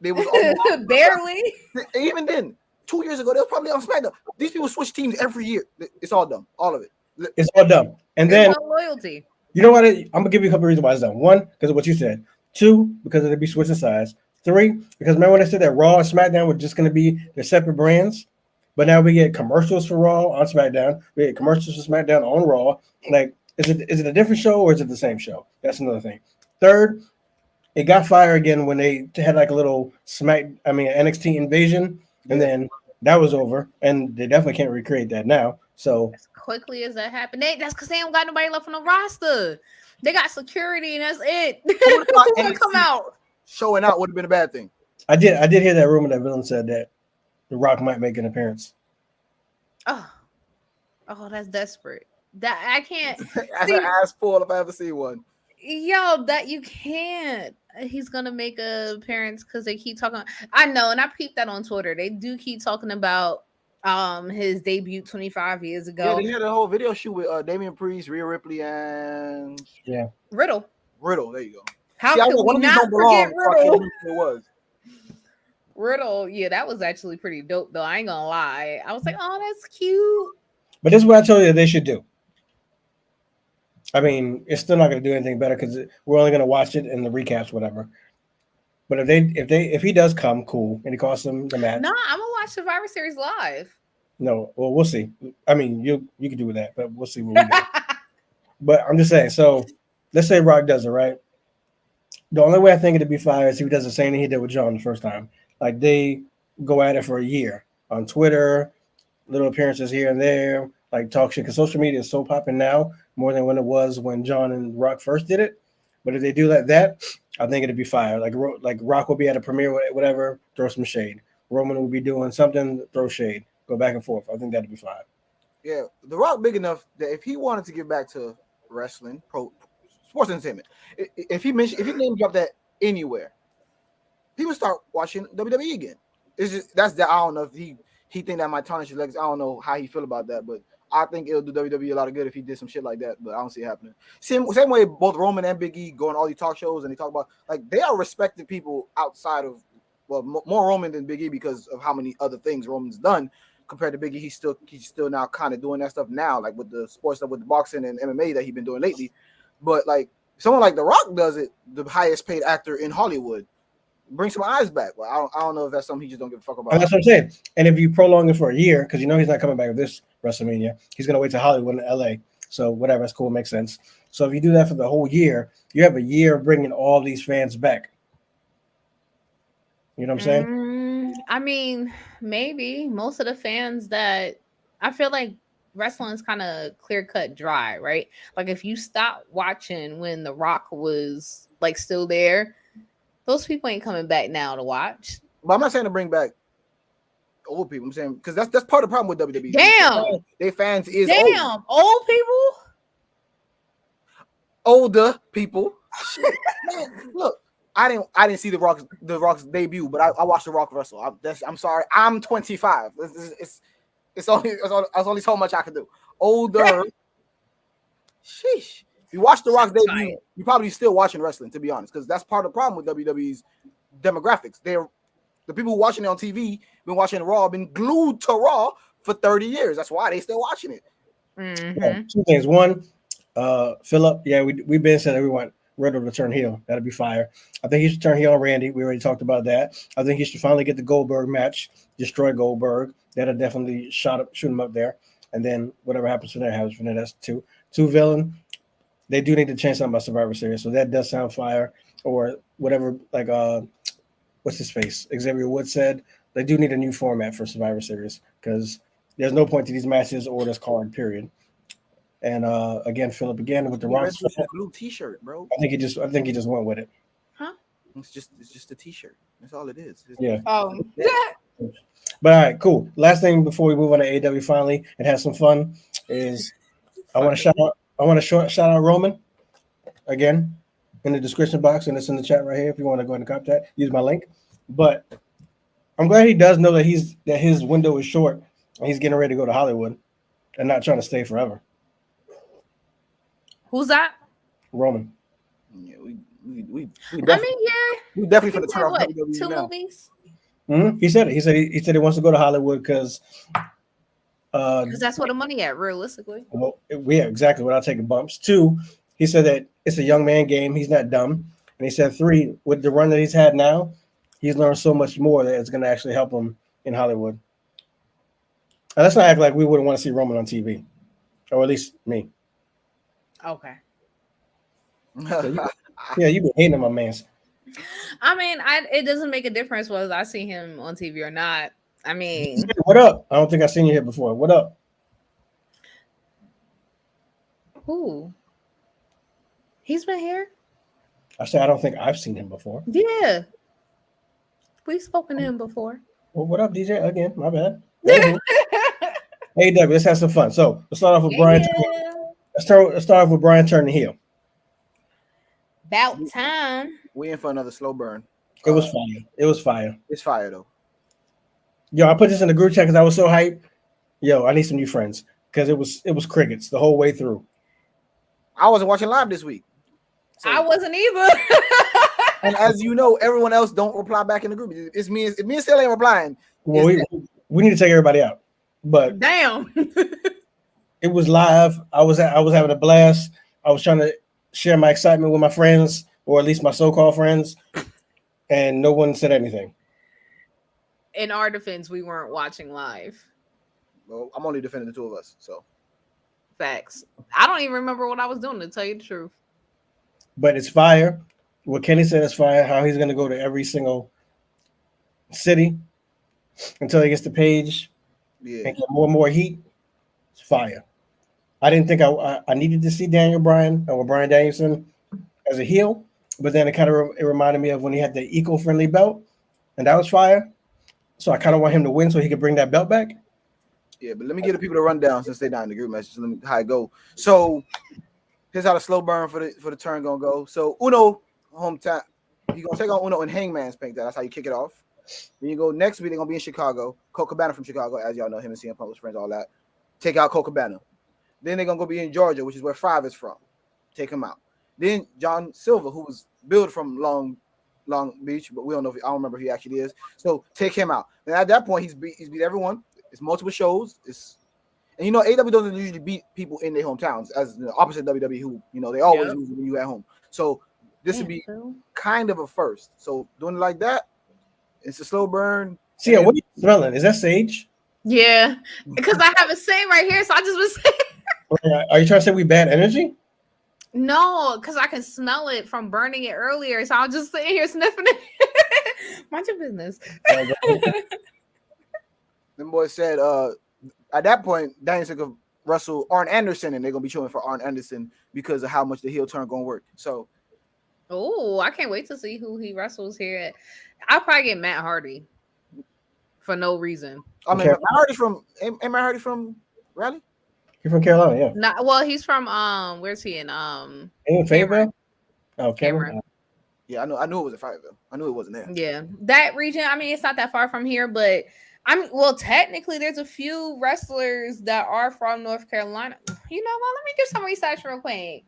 they was on barely. Even then, 2 years ago, they were probably on SmackDown. These people switch teams every year. It's all dumb. All of it. It's all dumb. And There's then no loyalty. You know what? I'm gonna give you a couple of reasons why it's done. One, because of what you said. Two, because they be switching sides. Three, because remember when I said that Raw and SmackDown were just gonna be their separate brands, but now we get commercials for Raw on SmackDown. We get commercials for SmackDown on Raw. Like, is it a different show or is it the same show? That's another thing. Third, it got fired again when they had like a little NXT invasion, and then that was over, and they definitely can't recreate that now. So as quickly as that happened, that's because they don't got nobody left on the roster. They got security, and that's it. Who's gonna come out? Showing out would have been a bad thing. I did hear that rumor that Villain said that The Rock might make an appearance. Oh, that's desperate. That I can't. That's an ass pull if I ever see one. Yo, that you can't. He's gonna make an appearance because they keep talking. I know, and I peeped that on Twitter. They do keep talking about his debut 25 years ago. Yeah, they had a whole video shoot with Damian Priest, Rhea Ripley, and Riddle. There you go. How could we not forget Riddle? It was Riddle. Yeah, that was actually pretty dope, though. I ain't gonna lie. I was like, oh, that's cute. But this is what I told you that they should do. I mean, it's still not going to do anything better because we're only going to watch it in the recaps, whatever. But if he does come, cool, and he costs them the match. No, I'm gonna watch Survivor Series live. No, well, we'll see. I mean, you can do with that, but we'll see what we do. But I'm just saying. So let's say Rock does it, right? The only way I think it'd be fire is if he does the same thing he did with John the first time. Like they go at it for a year on Twitter, little appearances here and there, like talk shit. Because social media is so popping now more than when it was when John and Rock first did it. But if they do like that, I think it'd be fire. Like Rock will be at a premiere, whatever, throw some shade. Roman will be doing something, throw shade. Go back and forth. I think that'd be fire. Yeah, The Rock big enough that if he wanted to get back to wrestling, sports entertainment, if he name drop that anywhere, he would start watching WWE again. It's just I don't know if he think that might tarnish his legacy. I don't know how he feel about that, but I think it'll do WWE a lot of good if he did some shit like that. But I don't see it happening. Same way both Roman and Big E go on all these talk shows and they talk about like they are respected people outside of more Roman than Big E because of how many other things Roman's done compared to Big E. He's still now kind of doing that stuff now, like with the sports stuff with the boxing and MMA that he's been doing lately. But like someone like The Rock does it, the highest paid actor in Hollywood. Bring some eyes back. Well, I don't know if that's something he just don't give a fuck about. And that's what I'm saying. And if you prolong it for a year, because you know he's not coming back with this WrestleMania, he's gonna wait to Hollywood and LA. So whatever, that's cool, makes sense. So if you do that for the whole year, you have a year of bringing all these fans back. You know what I'm saying? I mean, maybe most of the fans that I feel like wrestling's kind of clear cut dry, right? Like if you stop watching when The Rock was like still there, those people ain't coming back now to watch. But I'm not saying to bring back old people. I'm saying because that's part of the problem with WWE. Damn, they fans is old people, older people. Man, look, I didn't see the Rock's debut, but I watched the Rock wrestle. I'm sorry, I'm 25. It's only so much I can do. Older, sheesh. You watch the Rock's debut, you're probably still watching wrestling, to be honest, because that's part of the problem with WWE's demographics. They're the people who watching it on TV, been watching Raw, been glued to Raw for 30 years. That's why they still watching it. Mm-hmm. Yeah, two things. One, Philip, yeah, we've been saying that we want Riddle to turn heel. That'd be fire. I think he should turn heel on Randy. We already talked about that. I think he should finally get the Goldberg match, destroy Goldberg. That'll definitely shoot him up there. And then whatever happens from there happens from there. That's two villain. They do need to change something about Survivor Series, so that does sound fire. Or whatever, like what's his face? Xavier Woods said they do need a new format for Survivor Series because there's no point to these matches or this card, period. And again, Philip again with the Rock blue T-shirt, bro. I think he just went with it. Huh? It's just a T-shirt. That's all it is. Yeah. Oh. But all right, cool. Last thing before we move on to AEW finally and have some fun is I want to shout out Roman again in the description box, and it's in the chat right here if you want to go ahead and copy that. Use my link. But I'm glad he does know that his window is short and he's getting ready to go to Hollywood and not trying to stay forever. Who's that? Roman. Yeah, we he definitely for the turn off what, WWE 2 now. movies? Mm-hmm. He said it. He said he wants to go to Hollywood because that's where the money at, realistically. Well, yeah, exactly. Without taking bumps. 2, he said that it's a young man game. He's not dumb. And he said 3, with the run that he's had now, he's learned so much more that it's going to actually help him in Hollywood. And let's not act like we wouldn't want to see Roman on TV, or at least me. Okay. Yeah, you've been hating on my man. I mean, it doesn't make a difference whether I see him on TV or not. I mean, what up? I don't think I've seen you here before. What up? who? He's been here? I said I don't think I've seen him before. Yeah. We've spoken to him before. Well, what up, DJ? Again, my bad. Hey, W, let's have some fun. So let's start off with Bryan. Let's start off with Bryan turning heel. About time. We in for another slow burn. It was fire. It was fire. It's fire though. Yo, I put this in the group chat because I was so hyped. Yo, I need some new friends because it was crickets the whole way through. I wasn't watching live this week. So, I wasn't either. And as you know, everyone else don't reply back in the group. It's me and still ain't replying. Well, we need to take everybody out. But damn. It was live. I was having a blast. I was trying to share my excitement with my friends, or at least my so-called friends, and no one said anything. In our defense, we weren't watching live. Well, I'm only defending the two of us, so facts. I don't even remember what I was doing, to tell you the truth. But it's fire. What Kenny said is fire. How he's going to go to every single city until he gets the page and get more and more heat. It's fire. I didn't think I needed to see Bryan Danielson as a heel, but then it reminded me of when he had the eco-friendly belt, and that was fire. So I kind of want him to win so he can bring that belt back. Yeah, but let me give the people a rundown since they're not in the group message. Let me how it go. So here's how the slow burn for the turn gonna go. So Uno hometown, he gonna take on Uno in Hangman's Pink. That's how you kick it off. Then you go next week, they're gonna be in Chicago. Colt Cabana from Chicago, as y'all know, him and CM Punk was friends, all that. Take out Colt Cabana. Then they're gonna go be in Georgia, which is where Five is from. Take him out. Then John Silver, who was billed from Long Beach, but we don't know if I don't remember if he actually is. So take him out. Then at that point, he's beat everyone. It's multiple shows. And AEW doesn't usually beat people in their hometowns, as the opposite WWE, who they always lose when you at home. So this would be kind of a first. So doing it like that, it's a slow burn. So yeah, what are you smelling? Is that sage? Yeah, because I have a saying right here, so I just was saying. Are you trying to say we bad energy? No, because I can smell it from burning it earlier, so I'm just sitting here sniffing it. Mind your business. Them boys said at that point, Danielson could wrestle Arn Anderson, and they're gonna be cheering for Arn Anderson because of how much the heel turn gonna work. So, I can't wait to see who he wrestles here. I'll probably get Matt Hardy for no reason. I mean, Matt Hardy's from. Ain't Matt Hardy from Raleigh? You're from Carolina, yeah. Well, he's from where's he in Fayetteville? Oh, Cameron. Yeah, I knew it was in Fayetteville. I knew it wasn't there. Yeah, that region. I mean, it's not that far from here, but technically, there's a few wrestlers that are from North Carolina. You know what? Let me do some research real quick.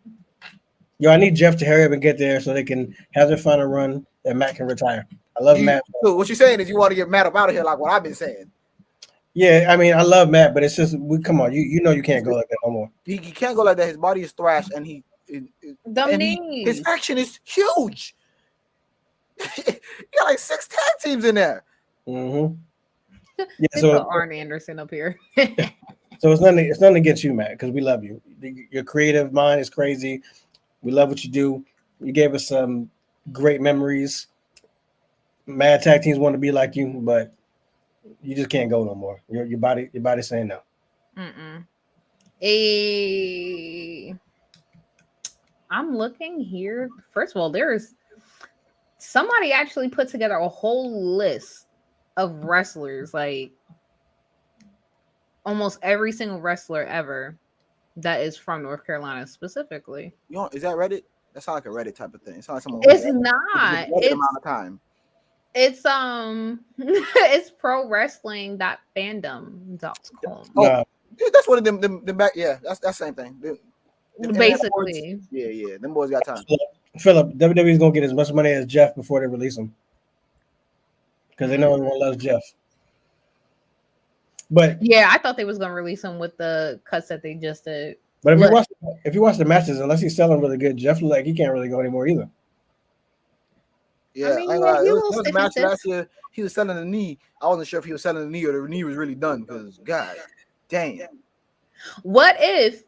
Yo, I need Jeff to hurry up and get there so they can have their final run and Matt can retire. I love Matt. So what you're saying is you want to get Matt up out of here, like what I've been saying. Yeah, I mean, I love Matt, but it's just come on, you know you can't go like that no more. He can't go like that. His body is thrashed, and his action is huge. He got like 6 tag teams in there. Mm-hmm. Yeah, so Arn Anderson up here. So it's nothing against you, Matt, because we love you. Your creative mind is crazy. We love what you do. You gave us some great memories. Mad tag teams want to be like you, but you just can't go no more. Your body's saying no. I'm looking here. First of all, there's somebody actually put together a whole list of wrestlers, like almost every single wrestler ever that is from North Carolina specifically. Is that Reddit? That sounds like a Reddit type of thing. It sounds like someone. It's not. It's amount of time. It's it's prowrestling.fandom.com. Oh, that's one of them back. Yeah, that's the same thing. Basically. Yeah. Them boys got time. Philip, WWE's gonna get as much money as Jeff before they release him. Because they know everyone loves Jeff. But yeah, I thought they was gonna release him with the cuts that they just did. But if you watch the matches, unless he's selling really good, Jeff look like he can't really go anymore either. Yeah, I mean, it was a match last year. He was selling the knee. I wasn't sure if he was selling the knee or the knee was really done because God damn. What if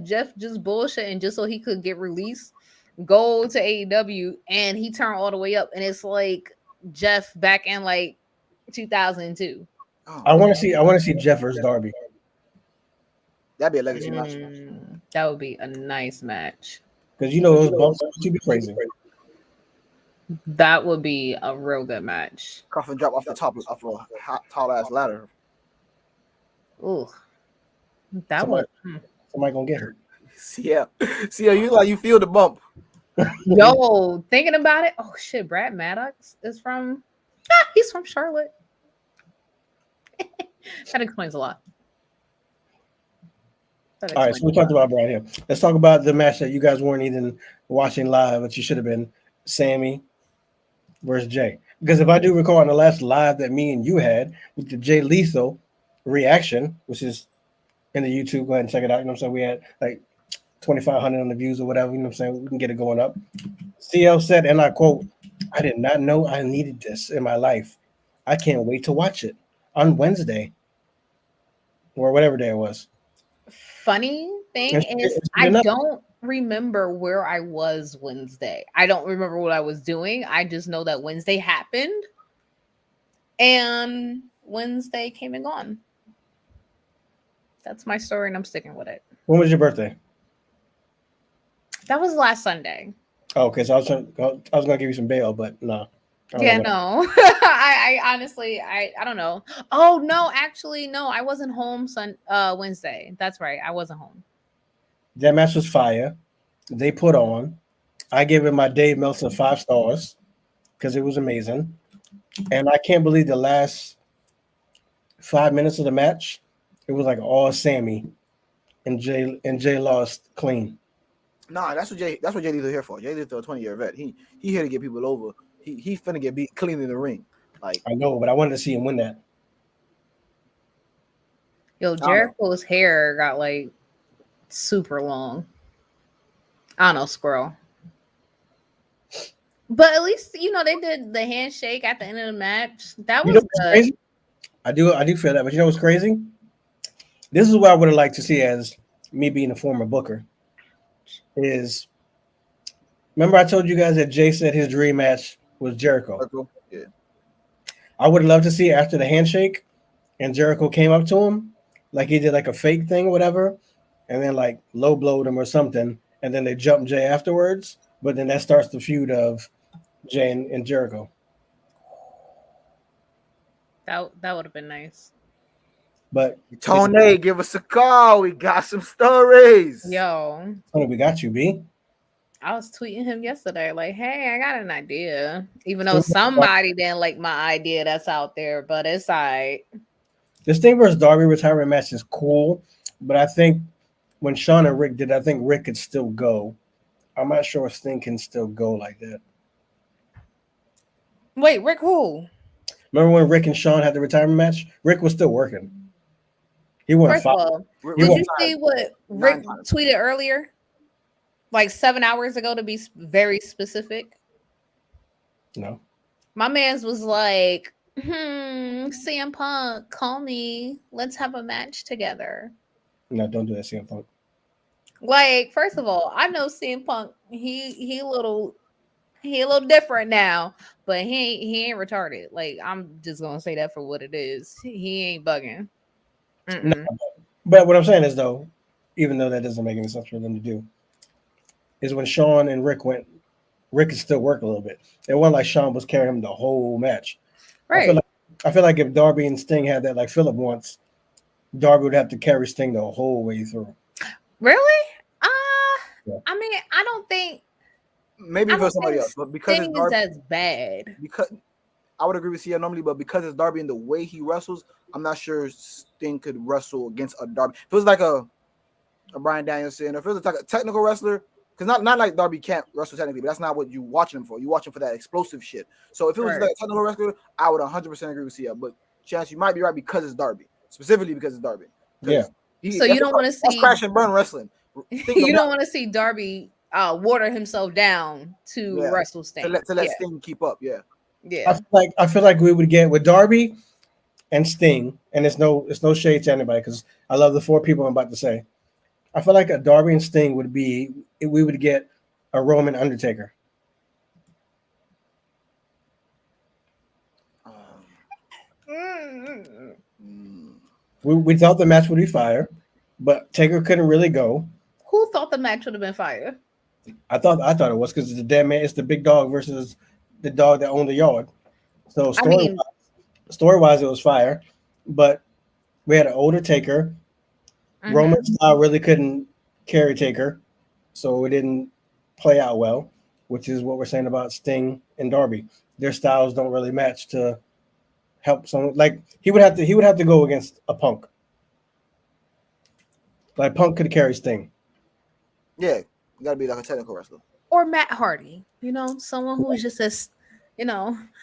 Jeff just bullshit and just so he could get released, go to AEW and he turned all the way up and it's like Jeff back in like 2002. I want to see Jeff versus Darby. That'd be a legacy match. That would be a nice match. Because those bumps would be crazy. That would be a real good match. Coffin drop off the top of a tall ass ladder. Ooh, somebody gonna get hurt. See, you feel the bump. Yo, thinking about it. Oh shit, Brad Maddox is from. He's from Charlotte. That explains a lot. All right, so we talked about Bryan here. Let's talk about the match that you guys weren't even watching live, but you should have been. Sammy versus Jay. Because if I do recall in the last live that me and you had with the Jay Lethal reaction, which is in the YouTube, go ahead and check it out. You know what I'm saying? We had like 2,500 on the views or whatever. You know what I'm saying? We can get it going up. CL said, and I quote, "I did not know I needed this in my life. I can't wait to watch it on Wednesday." Or whatever day it was. Funny thing is, I don't remember where I was Wednesday. I don't remember what I was doing. I just know that Wednesday happened and Wednesday came and gone. That's my story and I'm sticking with it. When was your birthday? That was last Sunday. Oh, okay, so I was gonna give you some bail, but no. Yeah, no. I honestly I don't know. Oh no, actually no, I wasn't home Wednesday. That's right. I wasn't home. That match was fire. They put on. I gave it my Dave Meltzer 5 stars because it was amazing. And I can't believe the last 5 minutes of the match, it was like all Sammy and Jay lost clean. Nah, that's what Jay Lethal here for. Jay Lethal, a 20-year vet. He here to get people over. He finna get beat clean in the ring. Like, I know, but I wanted to see him win that. Yo, Jericho's hair got like super long. I don't know, squirrel. But at least they did the handshake at the end of the match. That was good. Crazy? I do feel that, but you know what's crazy? This is what I would have liked to see as me being a former booker. Is remember I told you guys that Jay said his dream match was Jericho. Yeah. I would have loved to see after the handshake and Jericho came up to him, like he did like a fake thing or whatever, and then like low blowed him or something, and then they jumped Jay afterwards. But then that starts the feud of Jay and Jericho. That would have been nice. But Tony, give us a call. We got some stories. Yo, Tony, we got you, B. I was tweeting him yesterday, like, "Hey, I got an idea." Even though somebody didn't like my idea that's out there, but it's alright. This Sting versus Darby retirement match is cool, but I think when Shawn and Rick did, I think Rick could still go. I'm not sure Sting can still go like that. Wait, Rick who? Remember when Rick and Shawn had the retirement match? Rick was still working. He wasn't. First of all, did you see what Rick tweeted earlier? Like 7 hours ago, to be very specific. No. My man's was like, CM Punk, call me. Let's have a match together. No, don't do that, CM Punk. Like, first of all, I know CM Punk. He a little different now, but he ain't retarded. Like, I'm just gonna say that for what it is. He ain't bugging. No, but what I'm saying is, though, even though that doesn't make any sense for them to do, is when Shawn and Rick went, Rick could still work a little bit. It wasn't like Shawn was carrying him the whole match. Right. I feel like if Darby and Sting had that, like Phillip wants, Darby would have to carry Sting the whole way through. Really? Yeah. I mean, I don't think maybe for somebody else, but because Sting it's Darby, is as bad. Because I would agree with Cia normally, but because it's Darby and the way he wrestles, I'm not sure Sting could wrestle against a Darby. If it was like a Bryan Danielson, or if it was like a technical wrestler, because not like Darby can't wrestle technically, but that's not what you watching him for. You watch him for that explosive shit. So if it was like a technical wrestler, I would 100% agree with Cia. But Chance, you might be right because it's Darby, specifically because it's Darby. Yeah. So you don't want to see crash and burn wrestling. You don't want to see Darby water himself down to wrestle Sting. To let Sting keep up. Yeah. Yeah. I feel like we would get with Darby and Sting, and it's no shade to anybody because I love the four people I'm about to say. I feel like a Darby and Sting would be, we would get a Roman Undertaker. We thought the match would be fire, but Taker couldn't really go. Who thought the match would have been fire? I thought it was because it's the dead man. It's the big dog versus the dog that owned the yard. So story-wise, it was fire, but we had an older Taker. Roman style really couldn't carry Taker, so it didn't play out well, which is what we're saying about Sting and Darby. Their styles don't really match to help someone. Like he would have to go against a Punk. Like Punk could carry Sting. Yeah, you gotta be like a technical wrestler. Or Matt Hardy, someone who's just as,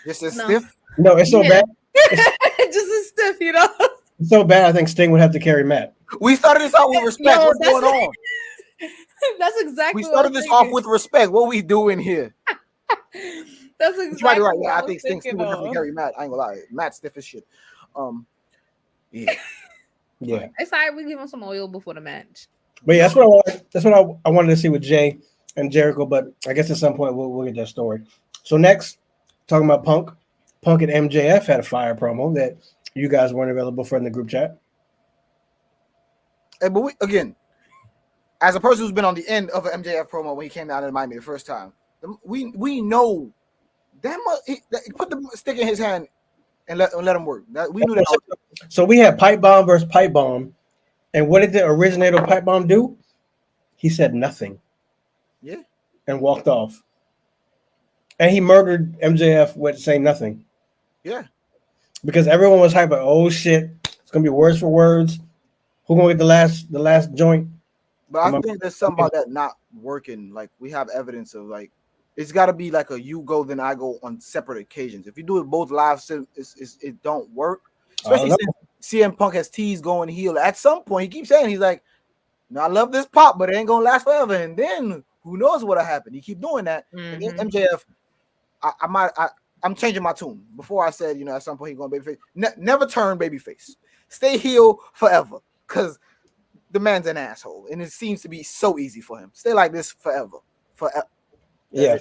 just as stiff. No, it's so bad. Just as stiff, It's so bad. I think Sting would have to carry Matt. We started this off with respect. What's going on? That's exactly. We started this off with respect. What we doing here? That's exactly right. Yeah, I think Sting would definitely carry Matt. I ain't gonna lie, Matt's stiff as shit. Yeah. It's alright. We give him some oil before the match. But yeah, that's what I wanted to see with Jay and Jericho. But I guess at some point we'll get that story. So next, talking about Punk. Punk and MJF had a fire promo that you guys weren't available for in the group chat. Hey, but again, as a person who's been on the end of an MJF promo when he came down to Miami the first time, we know that he put the stick in his hand and let him work. We knew that. So we had Pipe Bomb versus Pipe Bomb, and what did the originator of Pipe Bomb do? He said nothing. Yeah. And walked off. And he murdered MJF with saying nothing. Yeah. Because everyone was hyped. Like, oh shit, it's gonna be words for words. Who gonna get the last joint? But I think there's something about that not working. Like we have evidence of like it's got to be like a you go then I go on separate occasions. If you do it both live, it don't work. Especially since CM Punk has teased going heel. At some point, he keeps saying he's like, "No, I love this pop, but it ain't gonna last forever." And then who knows what'll happen? He keep doing that. And then MJF, I'm changing my tune. Before I said, at some point he's going babyface. Never turn babyface. Stay heel forever, because the man's an asshole, and it seems to be so easy for him. Stay like this forever. Yeah.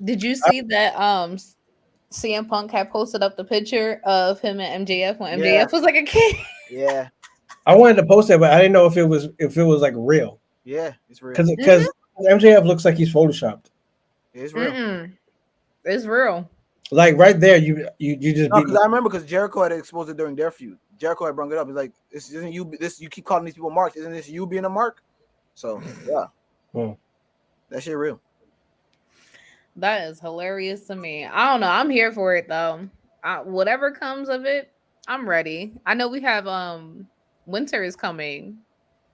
Did you see that CM Punk had posted up the picture of him and MJF when MJF was like a kid? Yeah. I wanted to post that, but I didn't know if it was like real. Yeah, it's real. Because MJF looks like he's photoshopped. It's real. It's real. Like right there, you just. Because I remember because Jericho had exposed it during their feud. Jericho had brought it up. He's like, "This isn't you. This you keep calling these people marks. Isn't this you being a mark?" So yeah, that shit real. That is hilarious to me. I don't know. I'm here for it though. Whatever comes of it, I'm ready. I know we have winter is coming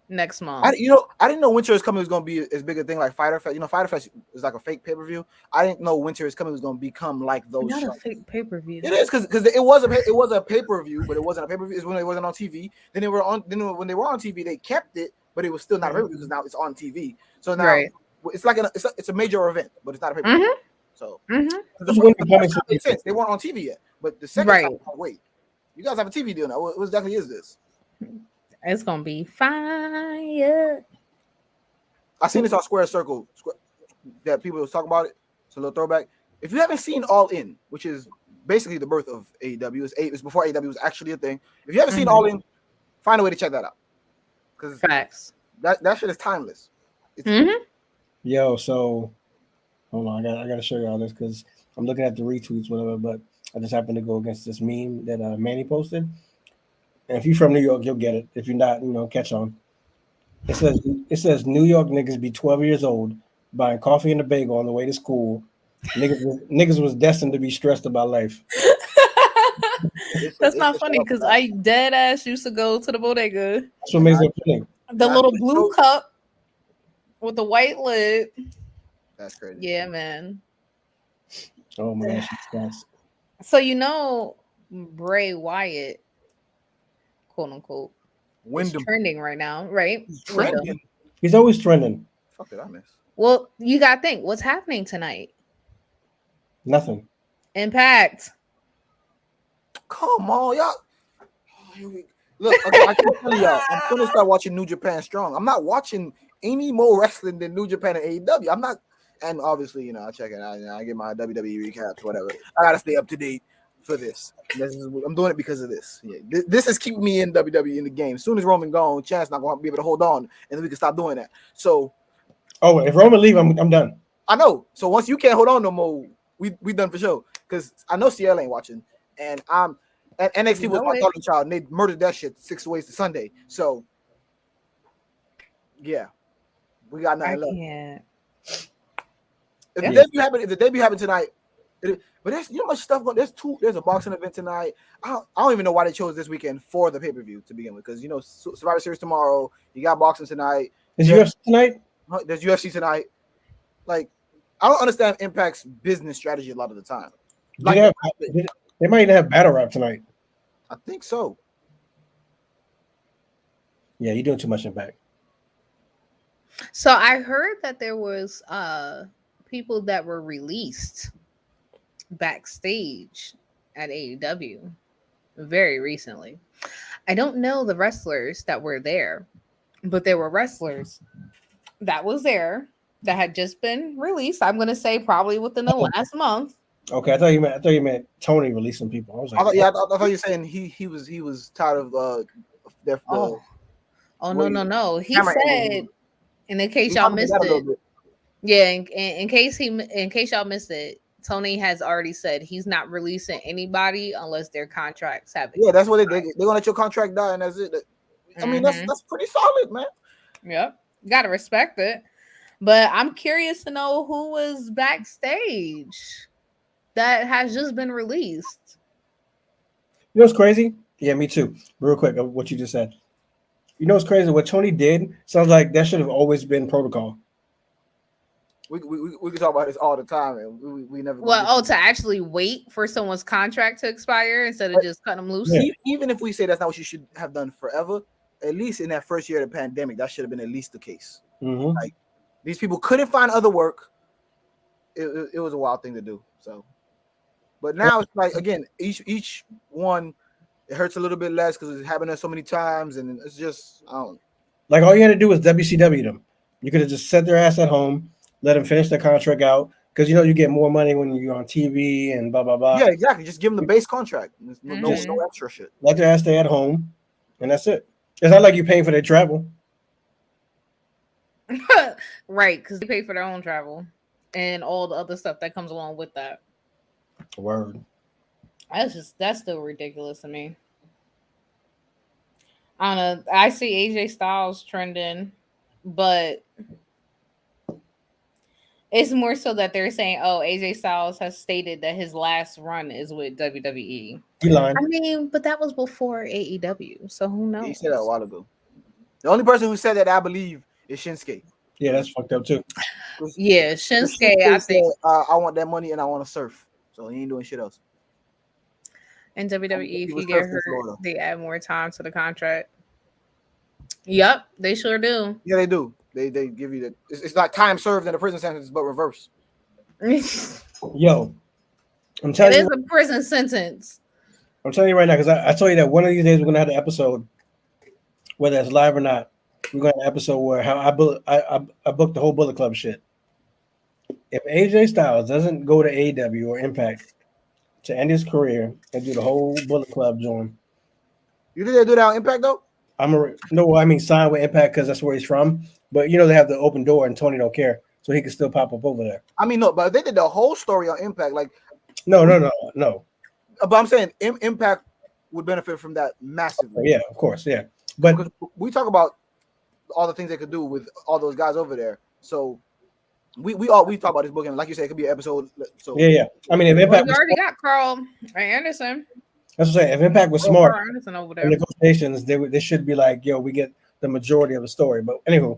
next month. I didn't know winter is coming was gonna be as big a thing like Fighter Fest. Fighter Fest is like a fake pay-per-view. I didn't know winter is coming was gonna become like those. Not shows. a fake pay-per-view. It is because it was a pay-per-view, but it wasn't a pay-per-view. It's when it wasn't on TV. Then when they were on TV, they kept it, but it was still not a pay-per-view because now it's on TV. So now it's like it's a major event, but it's not a pay-per-view. So the makes sense. They weren't on TV yet, but the second time, wait, you guys have a TV deal now. What exactly is this? It's gonna be fire. I seen this on Square Circle that people was talking about it. It's a little throwback. If you haven't seen All In, which is basically the birth of AEW, it's before AEW was actually a thing. If you haven't seen All In, find a way to check that out. Because facts. That shit is timeless. Yo, so hold on, I gotta show y'all this because I'm looking at the retweets, whatever. But I just happened to go against this meme that Manny posted. And if you're from New York, you'll get it. If you're not, catch on. It says New York niggas be 12 years old buying coffee and a bagel on the way to school. Niggas was destined to be stressed about life. That's not funny because I dead ass used to go to the bodega. That's what makes it funny. The little blue cup with the white lid. That's crazy. Yeah, man. Oh my gosh. So Bray Wyatt, quote unquote, is trending right now, right? He's trending. He's always trending. Fuck did I miss? Well, you gotta think what's happening tonight. Nothing. Impact. Come on, y'all. Look, I can tell y'all, I'm gonna start watching New Japan Strong. I'm not watching any more wrestling than New Japan and AEW. I'm not, and obviously, I check it out. I get my WWE recaps, whatever. I gotta stay up to date for this. I'm doing it because of this. Yeah, this is keeping me in WWE in the game. As soon as Roman gone, Chance not gonna be able to hold on, and then we can stop doing that. So, if Roman leave, I'm done. I know. So once you can't hold on no more, we done for sure. Because I know CL ain't watching, and NXT was my darling child, and they murdered that shit 6 ways to Sunday. So, yeah, we got 9/11. If the debut happened tonight, but there's much stuff going. There's a boxing event tonight. I don't even know why they chose this weekend for the pay-per-view to begin with, because Survivor Series tomorrow, you got boxing tonight. Is UFC tonight? There's UFC tonight. Like, I don't understand Impact's business strategy a lot of the time. Like, they might even have battle rap tonight. I think so. Yeah, you're doing too much Impact. So I heard that there was people that were released backstage at AEW very recently. I don't know the wrestlers that were there, but there were wrestlers that was there that had just been released. I'm going to say probably within the last month. Okay, I thought you meant Tony releasing people. I was like, I thought you were saying he was tired of their. No. He said, and in case y'all missed it, in case y'all missed it, Tony has already said he's not releasing anybody unless their contracts have it. Yeah, that's what they're gonna let your contract die, and that's it. I mean, that's pretty solid, man. Yep, gotta respect it. But I'm curious to know who was backstage. that has just been released. You know what's crazy? Yeah, me too. Real quick, of what you just said. You know what's crazy? What Tony did sounds like that should have always been protocol. We can talk about this all the time, and we never. Well, to actually wait for someone's contract to expire instead of just cutting them loose. Yeah. Even if we say that's not what you should have done forever, at least in that first year of the pandemic, that should have been at least the case. Mm-hmm. Like these people couldn't find other work. It was a wild thing to do. So, but now it's like again, each one it hurts a little bit less because it's happened so many times, and it's just I don't. Like all you had to do was WCW them. You could have just set their ass at home, let them finish their contract out, because you know you get more money when you're on TV and blah blah blah. Yeah, exactly. Just give them the base contract. No extra shit. Let their ass stay at home, and that's it. It's not like you're paying for their travel. Right, because they pay for their own travel and all the other stuff that comes along with that. Word. That's still ridiculous to me. I don't know. I see AJ Styles trending, but it's more so that they're saying, "Oh, AJ Styles has stated that his last run is with WWE." He lying. I mean, but that was before AEW, so who knows? He said that a while ago. The only person who said that I believe is Shinsuke. Yeah, that's fucked up too. Yeah, Shinsuke. I think I want that money and I want to surf, so he ain't doing shit else. in WWE, if you get hurt, they add more time to the contract. Yep, they sure do. Yeah, they do. They give you the. It's like time served in a prison sentence, but reverse. Yo, I'm telling you, it is a prison sentence. I'm telling you right now because I told you that one of these days we're gonna have the episode, whether it's live or not. We're gonna have an episode where how I booked the whole Bullet Club shit. If AJ Styles doesn't go to AEW or Impact to end his career and do the whole Bullet Club join, you think they do that on Impact though? Sign with Impact because that's where he's from. But you know they have the open door and Tony don't care, so he can still pop up over there. I mean, no, but they did the whole story on Impact. Like, no. But I'm saying Impact would benefit from that massively. Yeah, of course, yeah. But because we talk about all the things they could do with all those guys over there. So we talk about this booking. Like you said, it could be an episode. So yeah. I mean, if Impact already got Carl Anderson. That's what I'm saying. If Impact was smart over there. in negotiations, they should be like, yo, we get the majority of the story. But anywho,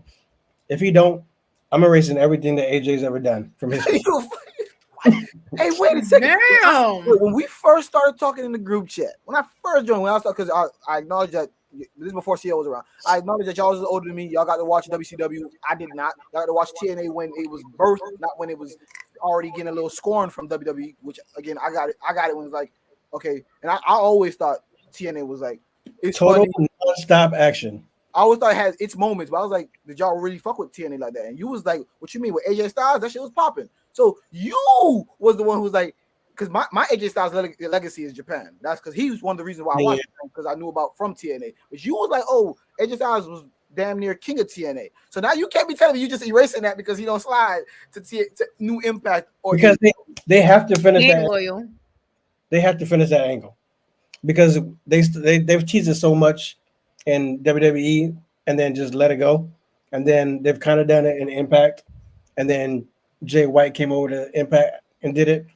if he don't, I'm erasing everything that AJ's ever done from his. Hey, wait a second. Damn. When we first started talking in the group chat, when I first joined, because I acknowledge that this is before CO was around. I acknowledge that y'all was older than me. Y'all got to watch WCW. I did not. Y'all got to watch TNA when it was birthed, not when it was already getting a little scorn from WWE. Which again, I got it when it was like, okay. And I always thought TNA was like it's total funny. Non-stop action. I always thought it had its moments, but I was like, did y'all really fuck with TNA like that? And you was like, what you mean with AJ Styles? That shit was popping. So you was the one who was like, because my AJ Styles legacy is Japan. That's because he was one of the reasons why I watched him, because I knew about from TNA. But you was like, oh, AJ Styles was damn near king of TNA. So now you can't be telling me you just erasing that because he don't slide to New Impact or because they have to finish that. Loyal. They have to finish that angle because they've teased it so much in WWE and then just let it go, and then they've kind of done it in Impact, and then Jay White came over to Impact and did it.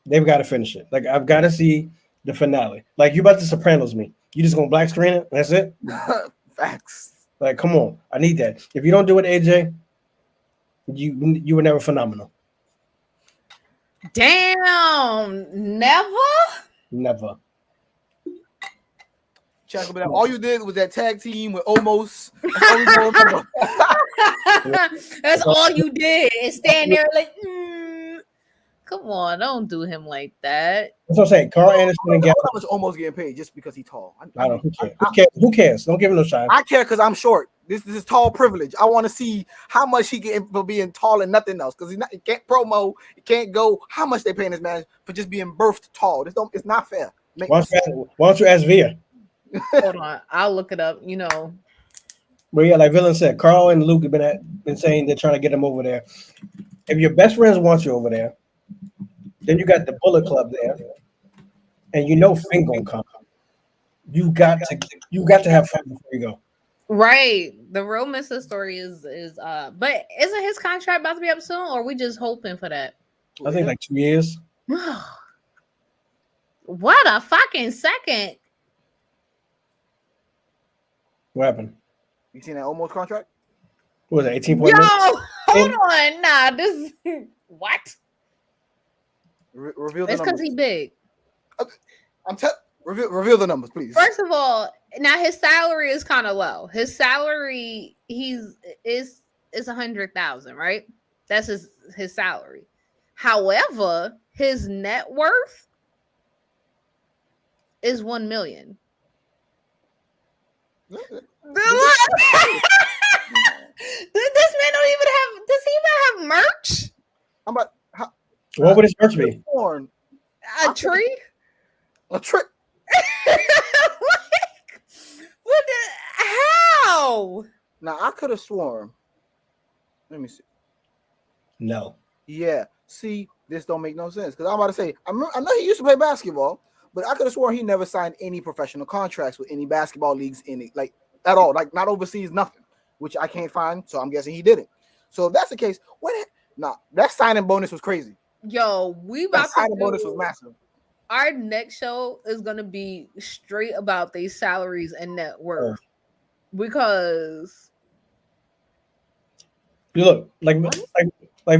They've got to finish it. Like I've got to see the finale. Like you about to Sopranos me. You just gonna black screen it? That's it. Facts. Like come on, I need that. If you don't do it, AJ, you were never phenomenal. Damn, never. All you did was that tag team with Omos. That's all you did is stand there like, come on, don't do him like that. That's what I'm saying. Carl Anderson and how much Omos getting paid just because he's tall? I don't. Who cares? Don't give him no shine. I care because I'm short. This is tall privilege. I want to see how much he getting for being tall and nothing else. Because he can't promo, he can't go. How much they paying this man for just being birthed tall? It's not fair. Why don't you ask Via? Hold on, I'll look it up. You know. But yeah, like Villain said, Carl and Luke have been saying they're trying to get him over there. If your best friends want you over there, then you got the Bullet Club there, and you know Finn gonna come. You got to have fun before you go. Right. The real Mr. story is but isn't his contract about to be up soon, or are we just hoping for that? I think like 2 years. What a fucking second. What happened? You seen that almost contract? What was it, 18 Yo, point? hold on. Nah, this what? Reveal the It's because numbers. he big. Reveal the numbers, please. First of all, now his salary is kind of low. His salary is 100,000, right? That's his salary. However, his net worth is 1 million. This man don't even have. Does he even have merch? I'm about. What would his merch be? A tree? A tree? What the, how? Now I could have sworn. Let me see. No. Yeah. See, this don't make no sense because I'm about to say I know he used to play basketball, but I could have sworn he never signed any professional contracts with any basketball leagues in it, like at all, like not overseas, nothing, which I can't find. So I'm guessing he didn't. So if that's the case, that signing bonus was crazy. Yo, we That about signing to bonus was massive. Our next show is gonna be straight about these salaries and net worth because you look like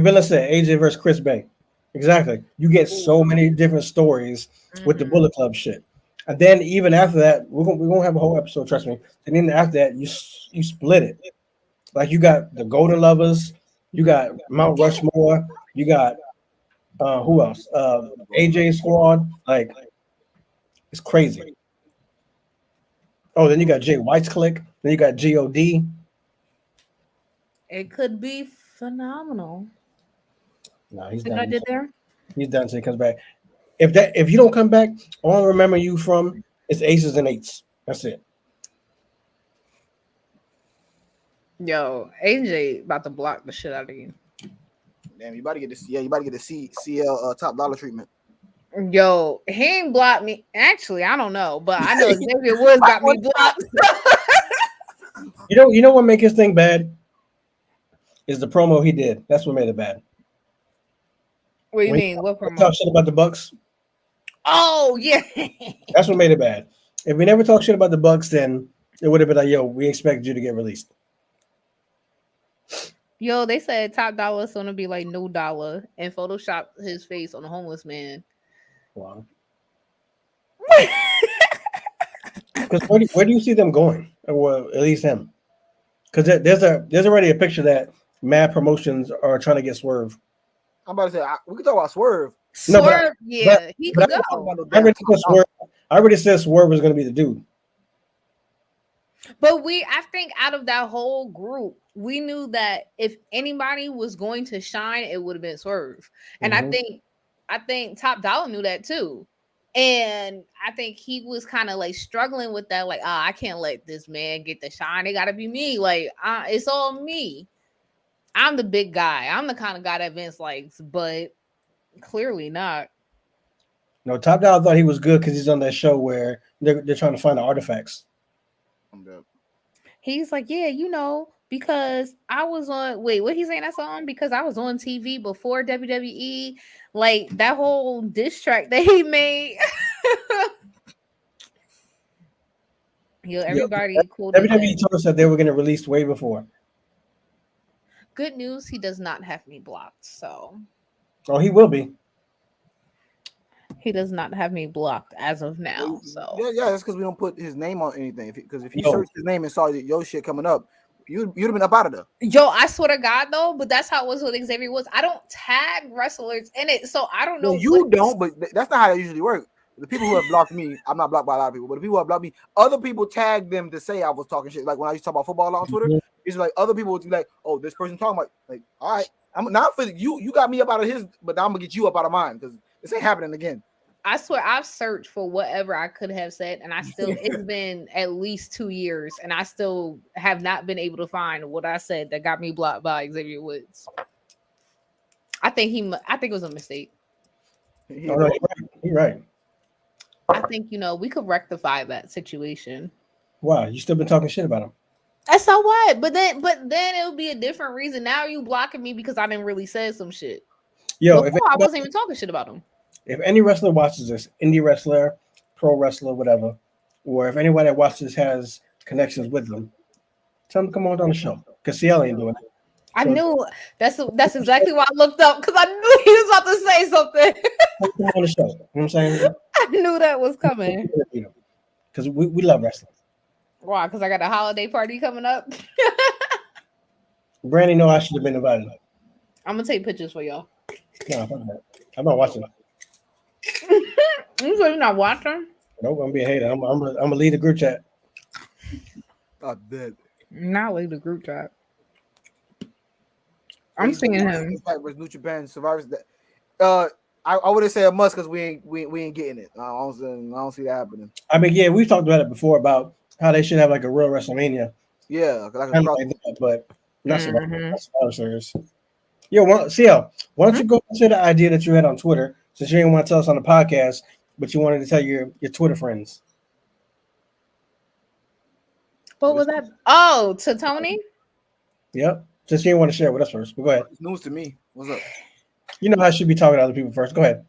Villa said, AJ versus Chris Bay. Exactly. You get so many different stories with the Bullet Club shit. And then even after that, we're gonna have a whole episode, trust me. And then after that, you split it. Like you got the Golden Lovers, you got Mount Rushmore, you got who else? AJ Squad. Like it's crazy. Oh, then you got Jay White's clique. Then you got God. it could be phenomenal. No, he's See done. what I did there? He's done till he comes back. If you don't come back, all I remember you from is aces and eights. That's it. Yo, AJ about to block the shit out of you. Damn, you about to get this. Yeah, you about to get the CL top dollar treatment. Yo, he ain't blocked me. Actually, I don't know, but I know Xavier Woods got me blocked. You know what make his thing bad? Is the promo he did. That's what made it bad. What do you mean? What promo? Talk shit about the Bucks. Oh yeah. That's what made it bad. If we never talk shit about the Bucks, then it would have been like, yo, we expected you to get released. Yo, they said Top Dollar is gonna be like No Dollar and Photoshop his face on a homeless man. Wow. Because where do you see them going? Well, at least him. Because there's already a picture that Mad Promotions are trying to get Swerve. I'm about to say we can talk about Swerve. Swerve, he could go. I already said Swerve was going to be the dude. But I think out of that whole group, we knew that if anybody was going to shine, it would have been Swerve. And I think Top Dollar knew that too. And I think he was kind of like struggling with that, like, I can't let this man get the shine. It got to be me. Like, it's all me. I'm the big guy. I'm the kind of guy that Vince likes, but clearly not. No, Top Dollar thought he was good because he's on that show where they're trying to find the artifacts. He's like, yeah, because I was on. Wait, what he saying that song? Because I was on TV before WWE. Like that whole diss track that he made. Everybody cool. WWE told us that they were going to release way before. Good news, he does not have me blocked. So, he will be. He does not have me blocked as of now. So yeah, that's because we don't put his name on anything. Because if he searched his name and saw your shit coming up, you'd have been up out of there. Yo, I swear to God though, but that's how it was with Xavier Woods. I don't tag wrestlers in it, so I don't know. Well, you don't, but that's not how it usually works. The people who have blocked me, I'm not blocked by a lot of people, but the people who have blocked me, other people tag them to say I was talking shit. Like when I used to talk about football on Twitter, it's like other people would be like, "Oh, this person talking about." Like, all right, I'm not for you. You got me up out of his, but I'm gonna get you up out of mine because this ain't happening again. I swear I've searched for whatever I could have said, and it's been at least 2 years, and I still have not been able to find what I said that got me blocked by Xavier Woods. I think it was a mistake. You're right. I think we could rectify that situation. Wow, you still been talking shit about him. That's so what? But then it would be a different reason. Now you blocking me because I didn't really say some shit. Yo, before I wasn't even talking shit about him. If any wrestler watches this, indie wrestler, pro wrestler, whatever, or if anybody that watches has connections with them, tell them to come on the show because CL ain't doing it. I So knew that's exactly why I looked up because I knew he was about to say something. come on the show. You know what I'm saying? I knew that was coming. Because we love wrestling. Why? Because I got a holiday party coming up. Brandy know I should have been invited. I'm gonna take pictures for y'all. No, fuck that. I'm not watching. You say you're not watching? Nope, I'm being a hater. I'm gonna lead the group chat. I'm dead. Not leave the group chat. I'm seeing him. Versus New Japan Survivors. I wouldn't say a must because we ain't getting it. I don't see that happening. I mean, yeah, we've talked about it before about how they should have like a real WrestleMania. Yeah, like Kind of like that, but not Mhm. Survivor Series. Yo, CL, why don't you go into the idea that you had on Twitter since you didn't want to tell us on the podcast, but you wanted to tell your Twitter friends. What was that? Oh, to Tony? Yep. Since you didn't want to share with us first, but go ahead. It's news to me. What's up? You know I should be talking to other people first. Go ahead.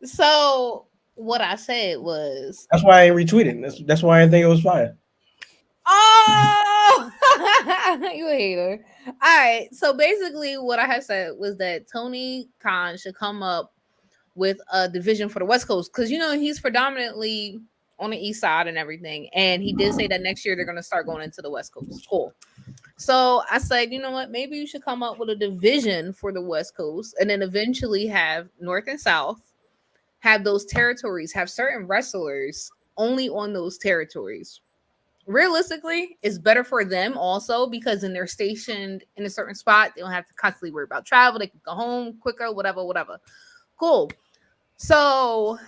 So what I said was, That's why I ain't retweeting. That's why I didn't think it was fire. oh, you a hater. All right. So basically, what I had said was that Tony Khan should come up with a division for the West Coast because he's predominantly on the East Side and everything, and he did say that next year they're going to start going into the West Coast. Cool. So I said, you know what? Maybe you should come up with a division for the West Coast, and then eventually have North and South, have those territories, have certain wrestlers only on those territories. Realistically, it's better for them also because then they're stationed in a certain spot. They don't have to constantly worry about travel. They can go home quicker, whatever. Cool. So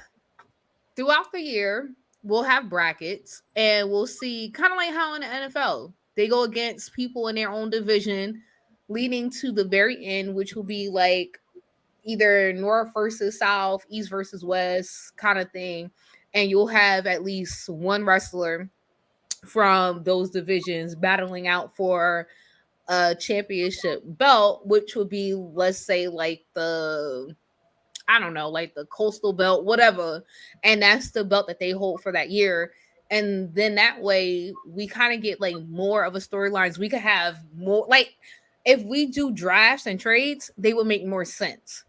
throughout the year, we'll have brackets and we'll see kind of like how in the NFL, they go against people in their own division leading to the very end, which will be like either North versus South, East versus West kind of thing. And you'll have at least one wrestler from those divisions battling out for a championship belt, which would be, let's say, like like the coastal belt, whatever. And that's the belt that they hold for that year. And then that way we kind of get like more of a storylines. We could have more, like if we do drafts and trades, they would make more sense.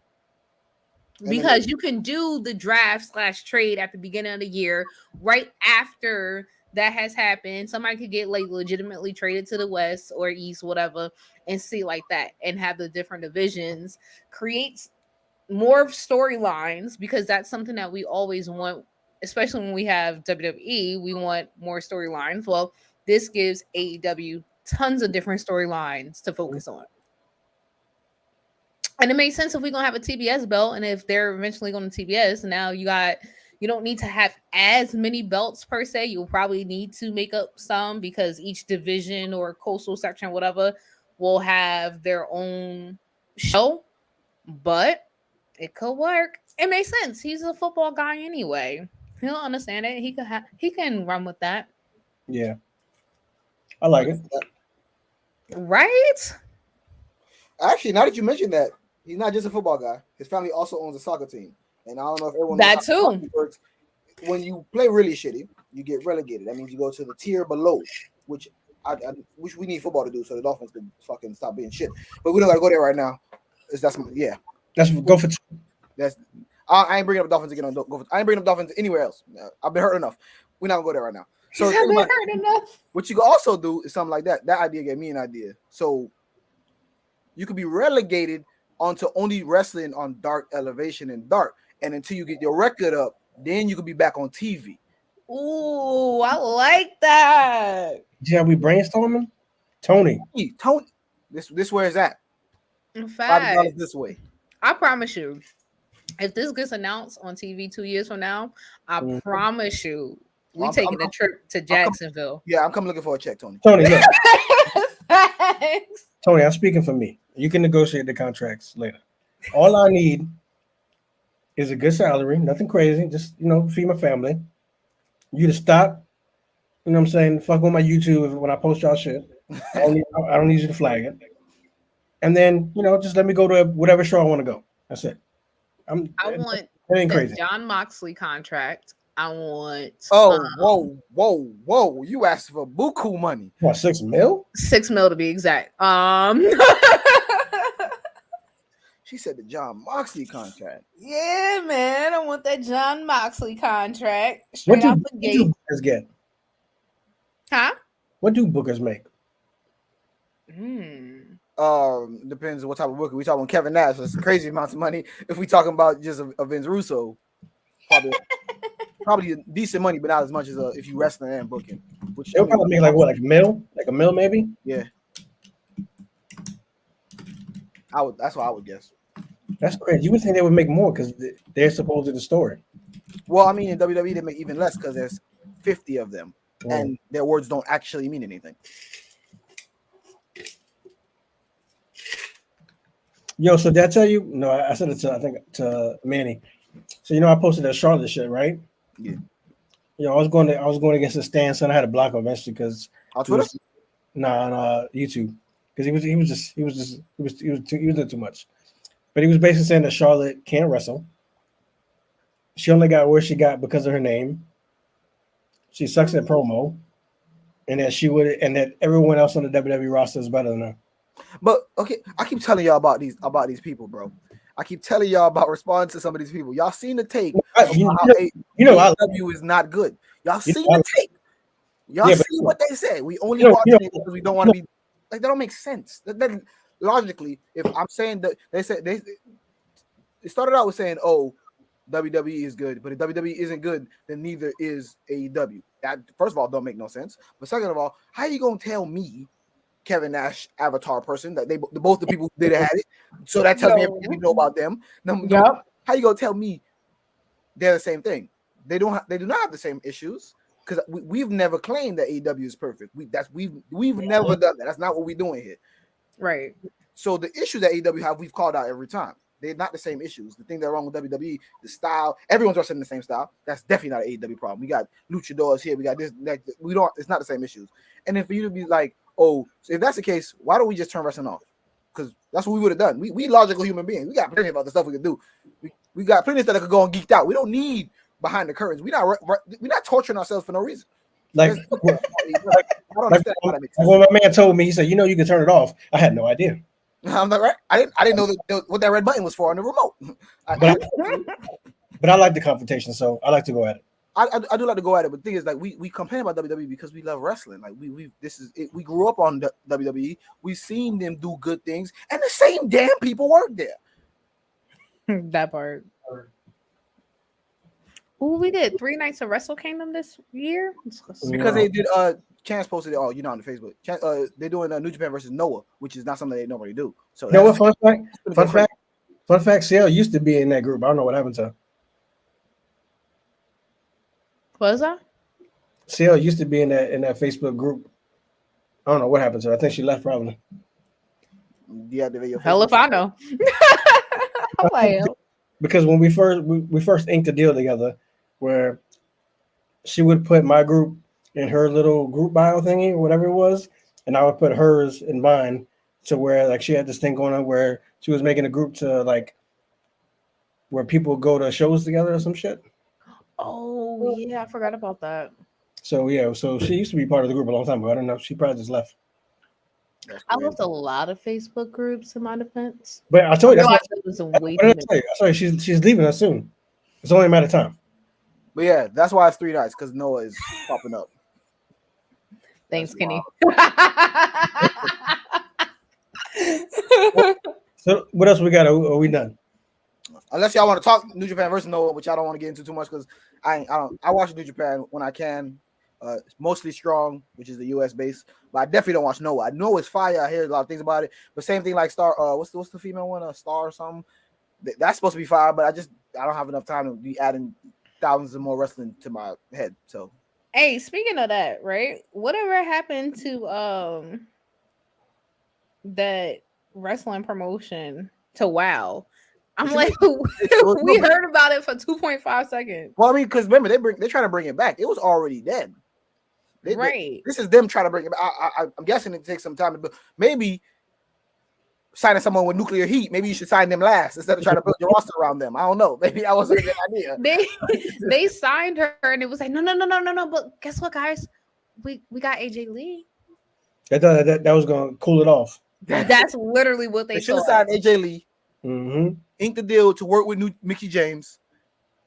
Because you can do the draft / trade at the beginning of the year, right after that has happened. Somebody could get like legitimately traded to the West or East, whatever, and see like that and have the different divisions. Creates more storylines because that's something that we always want, especially when we have WWE. We want more storylines. Well, this gives AEW tons of different storylines to focus on. And it makes sense if we're gonna have a TBS belt, and if they're eventually going to TBS, now you don't need to have as many belts per se. You'll probably need to make up some because each division or coastal section, whatever, will have their own show. But it could work. It makes sense. He's a football guy anyway. He'll understand it. He can run with that. Yeah, I like it. Right? Actually, now that you mentioned that, he's not just a football guy. His family also owns a soccer team, and I don't know if everyone That knows how too. hockey works. When you play really shitty, you get relegated. That means you go to the tier below, which which we need football to do, so the Dolphins can fucking stop being shit. But we don't gotta go there right now. Let's go for two. I ain't bringing up Dolphins again. I ain't bringing up Dolphins anywhere else. I've been hurt enough. We're not gonna go there right now. So what you can also do is something like that. That idea gave me an idea. So you could be relegated onto only wrestling on Dark Elevation and Dark, and until you get your record up, then you could be back on TV. Ooh, I like that. Yeah, we brainstorming. Tony, this where it's at. In fact, $5 this way. I promise you, if this gets announced on TV 2 years from now, I promise you, we taking a trip to Jacksonville. I'm coming looking for a check, Tony. Look. Tony, I'm speaking for me. You can negotiate the contracts later. All I need is a good salary, nothing crazy, just feed my family. You to stop, you know what I'm saying? Fuck with my YouTube when I post y'all shit. I don't need you to flag it. And then, just let me go to whatever show I want to go. That's it. I want It ain't that crazy. John Moxley contract. I want. Whoa! You asked for buku money. What, $6 million? $6 million to be exact. She said the John Moxley contract. Yeah, man. I want that John Moxley contract What straight out the do gate. bookers get? Huh? What do bookers make? Depends on what type of booker. We talking Kevin Nash. That's crazy amounts of money. If we talking about just a Vince Russo, probably decent money, but not as much as if you wrestling and booking. Which They'll probably make like what, like a mil? Like a mil maybe? Yeah. That's what I would guess. That's crazy. You would think they would make more because they're supposed to the story. Well, I mean, in WWE they make even less because there's 50 of them, and their words don't actually mean anything. Yo, so did I tell you? No, I said it to Manny. So I posted that Charlotte shit, right? Yeah. I was going against the Stan son. I had to block him eventually because on Twitter. On YouTube because he was doing too much. But he was basically saying that Charlotte can't wrestle. She only got where she got because of her name. She sucks at promo, and that everyone else on the WWE roster is better than her. But okay, I keep telling y'all about these people, bro. I keep telling y'all about responding to some of these people. Y'all seen the take. AEW is not good. Y'all seen the take. Y'all see what they said. We only watch it because we don't want to be like that. Don't make sense. That logically, if I'm saying that they said they started out with saying, "Oh, WWE is good," but if WWE isn't good, then neither is AEW. That first of all don't make no sense. But second of all, how you gonna tell me, Kevin Nash avatar person, that both the people who did had it? So that tells me everything we know about them. How you gonna tell me they're the same thing? They do not have the same issues because we've never claimed that AEW is perfect. We've never done that. That's not what we're doing here. Right. So the issues that AEW have, we've called out every time. They're not the same issues. The thing that's wrong with WWE, the style, everyone's wrestling the same style. That's definitely not an AEW problem. We got luchadors here. We got this. It's not the same issues. And then for you to be like, oh, so if that's the case, why don't we just turn wrestling off? Because that's what we would have done. We logical human beings. We got plenty of other stuff we could do. We got plenty of stuff that could go and geeked out. We don't need behind the curtains. We're not torturing ourselves for no reason. Like, I don't understand how that makes sense. When my man told me, he said, you can turn it off. I had no idea. I'm not right. I didn't know what that red button was for on the remote. But I like the confrontation, so I like to go at it. I do like to go at it, but the thing is, like, we complain about WWE because we love wrestling. Like we grew up on WWE. We've seen them do good things, and the same damn people work there. That part. Oh, we did 3 nights of Wrestle Kingdom this year Because they did. Chance posted it. Oh, on the Facebook. They're doing New Japan versus Noah, which is not something they normally do. So what? Fun fact. CL used to be in that group. I don't know what happened to her. What was that? CL used to be in that Facebook group. I don't know what happened to her. I think she left probably. Deactivate your Hell Facebook. if I know. Because when we first inked a deal together, where she would put my group in her little group bio thingy, whatever it was, and I would put hers in mine, to where like she had this thing going on where she was making a group to like where people go to shows together or some shit. Oh yeah, I forgot about that. So she used to be part of the group a long time ago. I don't know. She probably just left. I left a lot of Facebook groups in my defense. But I told you I sorry, she's leaving us soon. It's only a matter of time. But yeah, that's why it's 3 nights, because Noah is popping up. Thanks, Kenny. So what else we got? Are we done? Unless y'all want to talk New Japan versus Noah, which I don't want to get into too much because I watch New Japan when I can. It's mostly Strong, which is the US base, but I definitely don't watch Noah. I know it's fire. I hear a lot of things about it, but same thing like Star. What's the female one? Star or something. That's supposed to be fire, but I don't have enough time to be adding thousands of more wrestling to my head. So, hey, speaking of that, right? Whatever happened to that wrestling promotion to WoW? I'm like, we heard about it for 2.5 seconds. Well, I mean, because remember they're trying to bring it back. It was already dead. Right. This is them trying to bring it back. I'm guessing it takes some time, but maybe signing someone with nuclear heat. Maybe you should sign them last instead of trying to build your roster around them. I don't know. Maybe that wasn't a good idea. They signed her, and it was like, no. But guess what, guys? We got AJ Lee. That was gonna cool it off. That's literally what They should have signed AJ Lee. Inked the deal to work with Mickey James.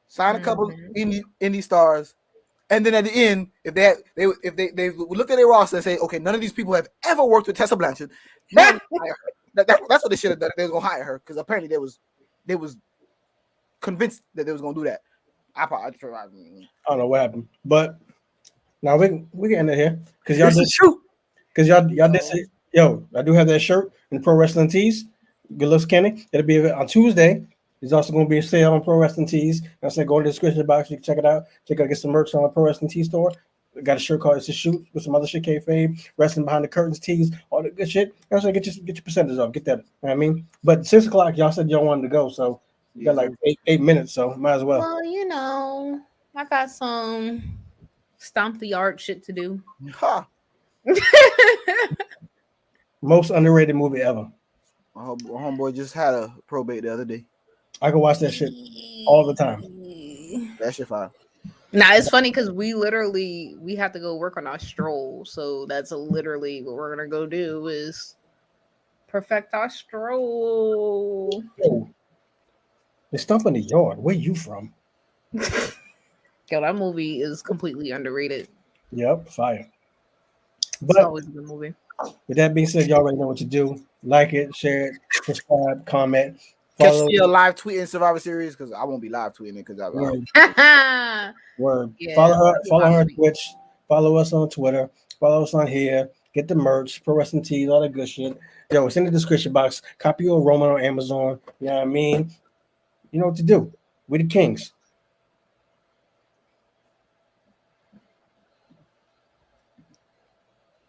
Sign a couple indie stars. And then at the end, if they look at their roster and say, okay, none of these people have ever worked with Tessa Blanchard, that's what they should have done. They was gonna hire her because apparently they was convinced that they was gonna do that. I don't know what happened, but now we can end it here because y'all did say, yo, I do have that shirt in Pro Wrestling Tees. Good looks, Kenny. It'll be on Tuesday. There's also going to be a sale on Pro Wrestling Tees. I said, go in the description box. You can check it out. Check out, get some merch on the Pro Wrestling Tee store. We got a shirt called It's a Shoot with some other shit, kayfabe, wrestling behind the curtains, tees, all the good shit. I said, get your percentage off. Get that. You know what I mean? But 6 o'clock, y'all said y'all wanted to go, so you got like 8 minutes, so might as well. Well, you know, I got some stomp the art shit to do. Huh. Most underrated movie ever. My homeboy just had a probate the other day. I can watch that shit all the time. That shit fine. Nah, it's funny because we have to go work on our stroll. So that's literally what we're gonna go do is perfect our stroll. They stomp in the yard. Where you from? Yo, that movie is completely underrated. Yep, fire. But it's always a good movie. With that being said, y'all already know what to do. Like it, share it, subscribe, comment. Catch your live tweeting Survivor Series because I won't be live tweeting it because Word. Yeah, follow her on Twitch. Follow us on Twitter. Follow us on here. Get the merch, Pro Wrestling Tees, all that good shit. Yo, it's in the description box. Copy your Roman on Amazon. You know what I mean? You know what to do. We the kings.